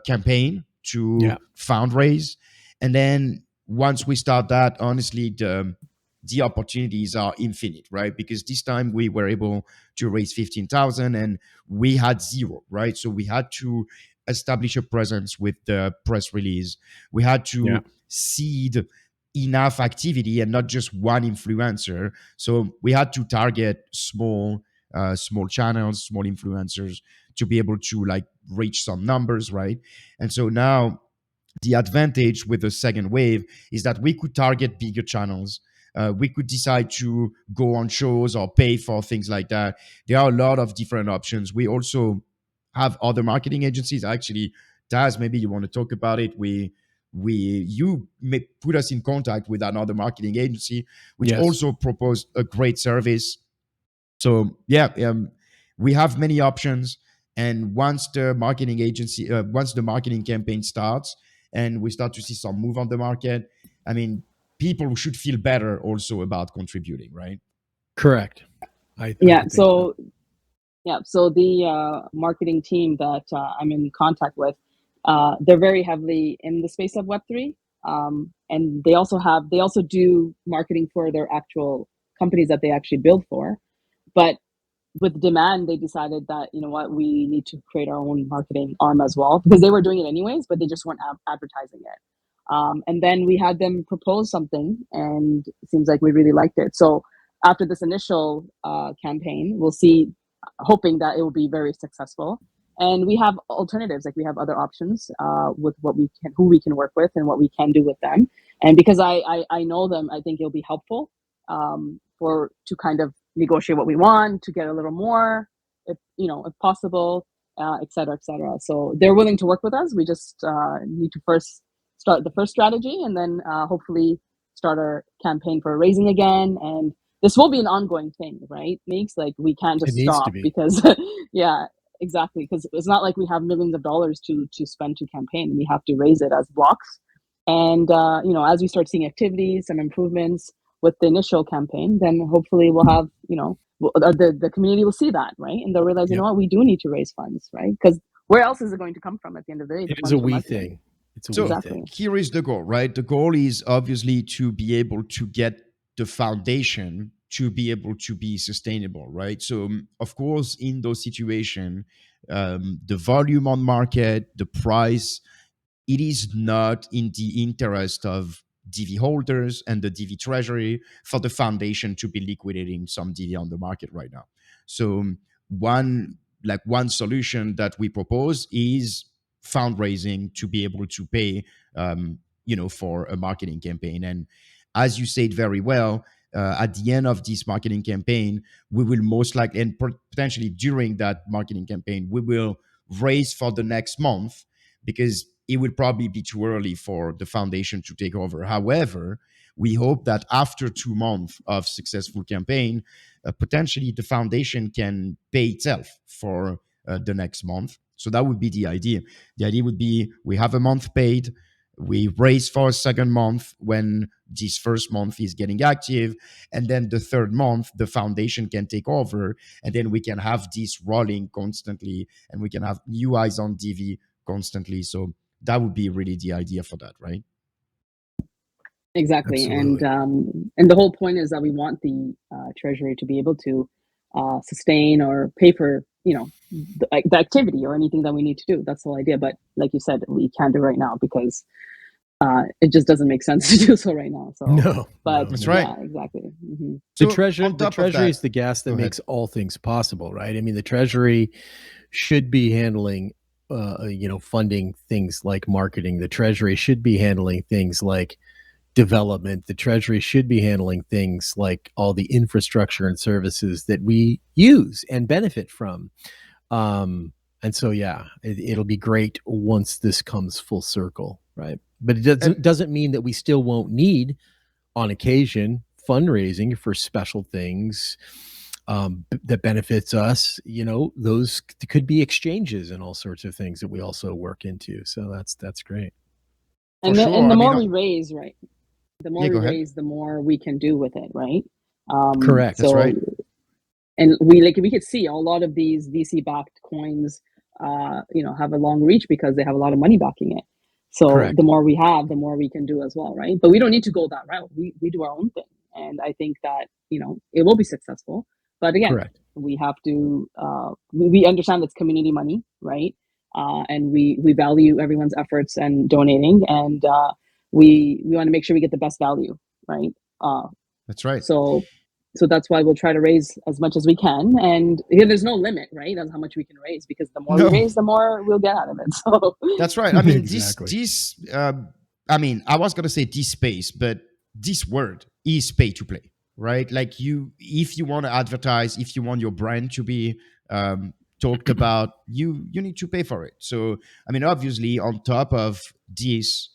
campaign to fundraise. And then once we start that, honestly, the opportunities are infinite, right? Because this time we were able to raise 15,000 and we had zero, right? So we had to establish a presence with the press release. We had to seed enough activity and not just one influencer. So we had to target small channels, small influencers, to be able to like reach some numbers, right? And so now the advantage with the second wave is that we could target bigger channels. We could decide to go on shows or pay for things like that. There are a lot of different options. We also have other marketing agencies. Actually, Taz, maybe you want to talk about it. You may put us in contact with another marketing agency, which also proposed a great service. So we have many options. And once the marketing campaign starts and we start to see some move on the market, people should feel better also about contributing, right? Correct. So the marketing team that I'm in contact with, they're very heavily in the space of Web3, and they also do marketing for their actual companies that they actually build for. But with demand, they decided that, we need to create our own marketing arm as well, because they were doing it anyways, but they just weren't advertising it. And then we had them propose something, and it seems like we really liked it. So after this initial campaign, we'll see, hoping that it will be very successful. And we have alternatives, like we have other options with who we can work with and what we can do with them. And because I know them, I think it'll be helpful to kind of negotiate what we want, to get a little more, if possible, et cetera, et cetera. So they're willing to work with us. We just need to first start the first strategy, and then hopefully start our campaign for raising again. And this will be an ongoing thing, right, Meeks? Like, we can't just It needs to stop be. because, yeah, exactly. Because it's not like we have millions of dollars to spend to campaign. We have to raise it as blocks. And, as we start seeing activities and improvements with the initial campaign, then hopefully we'll have, the community will see that, right? And they'll realize, you know what, we do need to raise funds, right? Because where else is it going to come from at the end of the day? It is a we thing. It's a we thing. Here is the goal, right? The goal is obviously to be able to get the foundation to be able to be sustainable, right? So, of course, in those situations, the volume on market, the price, it is not in the interest of Divi holders and the Divi treasury for the foundation to be liquidating some Divi on the market right now. So one solution that we propose is fundraising to be able to pay, for a marketing campaign. And as you said very well, at the end of this marketing campaign, we will most likely, and potentially during that marketing campaign, we will raise for the next month, because it would probably be too early for the foundation to take over. However, we hope that after 2 months of successful campaign, potentially the foundation can pay itself for the next month. So that would be the idea. The idea would be we have a month paid, we raise for a second month when this first month is getting active, and then the third month the foundation can take over, and then we can have this rolling constantly, and we can have new eyes on Divi constantly. So that would be really the idea for that, right? Exactly. Absolutely. And the whole point is that we want the treasury to be able to sustain or pay for the activity or anything that we need to do. That's the whole idea. But like you said, we can't do it right now because it just doesn't make sense to do so right now. So no, that's right. Yeah, exactly. Mm-hmm. The treasury is the gas that makes all things possible, right? I mean, the treasury should be handling funding things like marketing. The treasury should be handling things like development. The treasury should be handling things like all the infrastructure and services that we use and benefit from. And so, yeah, it'll be great once this comes full circle, right? But it doesn't mean that we still won't need, on occasion, fundraising for special things that benefits us. Those could be exchanges and all sorts of things that we also work into. So that's great. And the more we raise, right? The more we raise, the more we can do with it, right? Correct. That's right. And we could see a lot of these VC-backed coins, have a long reach because they have a lot of money backing it. So Correct. The more we have, the more we can do as well, right? But we don't need to go that route. We do our own thing, and I think that it will be successful. But again, Correct. We have to. We understand it's community money, right? And we value everyone's efforts and donating, and we want to make sure we get the best value, right? That's right. So that's why we'll try to raise as much as we can, and there's no limit, right, on how much we can raise, because the more we raise, the more we'll get out of it. So that's right. I mean, exactly. I was gonna say this space, but this word is pay to play, right? Like if you want to advertise, if you want your brand to be talked about, you need to pay for it. So I mean, obviously, on top of this,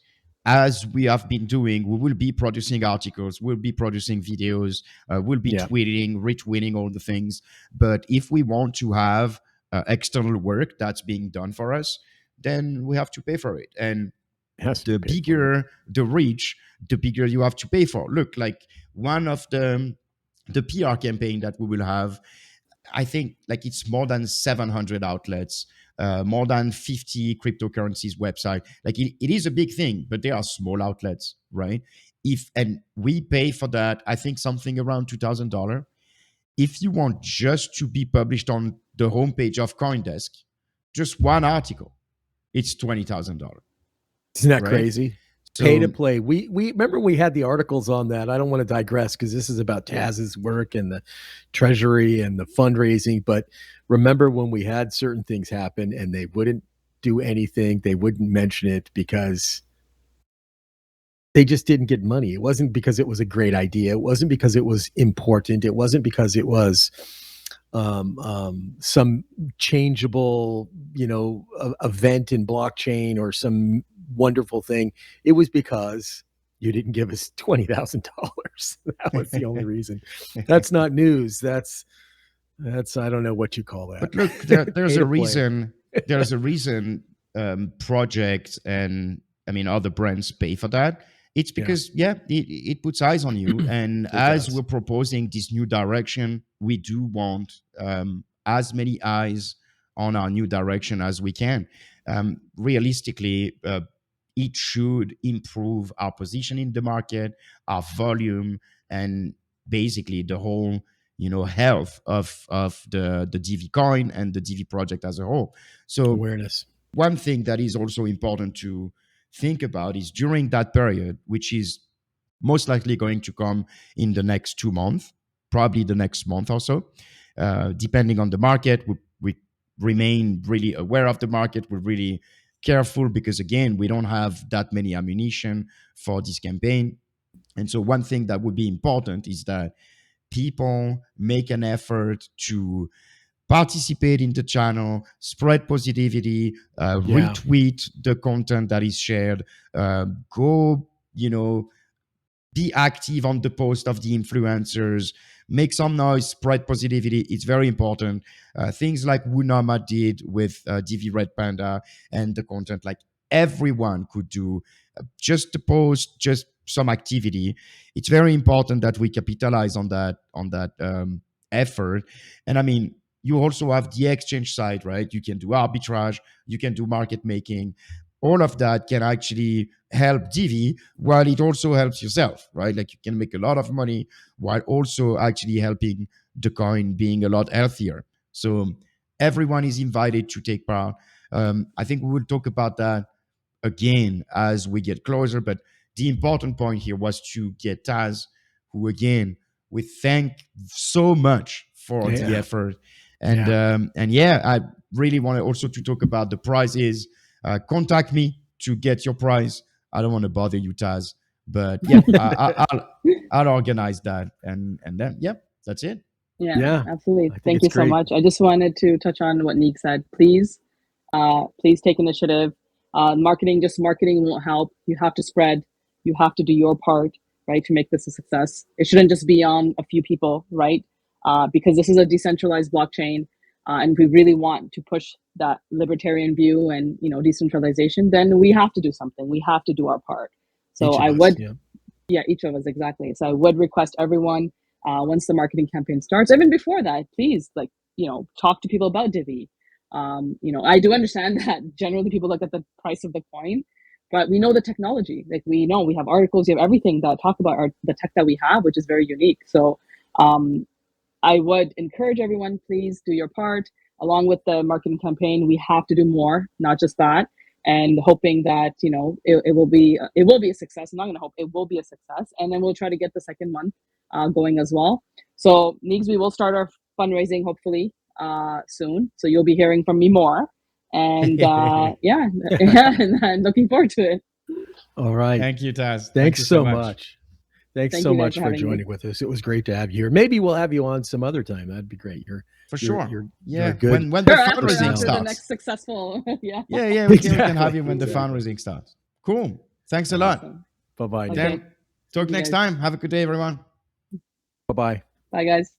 as we have been doing, we will be producing articles, we'll be producing videos, we'll be tweeting, retweeting, all the things. But if we want to have external work that's being done for us, then we have to pay for it. And the bigger the reach, the bigger you have to pay for. Look, like one of the PR campaign that we will have, I think like it's more than 700 outlets, more than 50 cryptocurrencies website. Like it is a big thing, but they are small outlets, right? And we pay for that, I think something around $2,000. If you want just to be published on the homepage of CoinDesk, just one article, it's $20,000. Isn't that crazy? Pay to play. We remember we had the articles on that. I don't want to digress because this is about Taz's work and the treasury and the fundraising. But remember when we had certain things happen and they wouldn't do anything, they wouldn't mention it because they just didn't get money. It wasn't because it was a great idea. It wasn't because it was important. It wasn't because it was some changeable, event in blockchain or some wonderful thing. It was because you didn't give us $20,000. That was the only reason. That's not news. That's I don't know what you call that. But look, there's a reason. There's a reason projects and other brands pay for that. It's because it puts eyes on you, and as we're proposing this new direction, we do want as many eyes on our new direction as we can. Realistically, it should improve our position in the market, our volume, and basically the whole health of the Divi coin and the Divi project as a whole. So awareness. One thing that is also important to think about is during that period, which is most likely going to come in the next 2 months, probably the next month or so, depending on the market. We remain really aware of the market. We're really careful because, again, we don't have that many ammunition for this campaign. And so one thing that would be important is that people make an effort to participate in the channel, spread positivity, retweet the content that is shared, go, be active on the post of the influencers, make some noise, spread positivity. It's very important. Things like Wunama did with Divi Red Panda and the content, like everyone could do, just a post, just some activity. It's very important that we capitalize on that effort. And you also have the exchange side, right? You can do arbitrage, you can do market making. All of that can actually help Divi while it also helps yourself, right? Like you can make a lot of money while also actually helping the coin being a lot healthier. So everyone is invited to take part. I think we will talk about that again as we get closer, but the important point here was to get Taz, who again, we thank so much for the effort. And I really wanted also to talk about the prizes. Contact me to get your prize. I don't want to bother you, Taz, but I'll organize that, and then that's it. Yeah, absolutely. Thank you so much. I just wanted to touch on what Nick said. Please take initiative. Marketing won't help. You have to spread. You have to do your part, right, to make this a success. It shouldn't just be on a few people, right? Because this is a decentralized blockchain, and we really want to push that libertarian view and decentralization. Then we have to do something. We have to do our part. So each of us, exactly. So I would request everyone, once the marketing campaign starts, even before that, please talk to people about Divi. I do understand that generally people look at the price of the coin, but we know the technology. Like we have articles, we have everything that talk about the tech that we have, which is very unique. So I would encourage everyone, please do your part. Along with the marketing campaign, we have to do more, not just that. And hoping that it will be a success. I'm not gonna hope, it will be a success, and then we'll try to get the second month going as well. So Nigs, we will start our fundraising hopefully soon. So you'll be hearing from me more. And and I'm looking forward to it. All right. Thank you, Taz. Thanks so much. Thanks so much for joining with us. It was great to have you here. Maybe we'll have you on some other time. That'd be great. You're good. When the fundraising starts. The next successful. We can have you when the fundraising starts. Cool. Thanks a lot. Bye-bye. Then talk next time. Have a good day, everyone. Bye-bye. Bye, guys.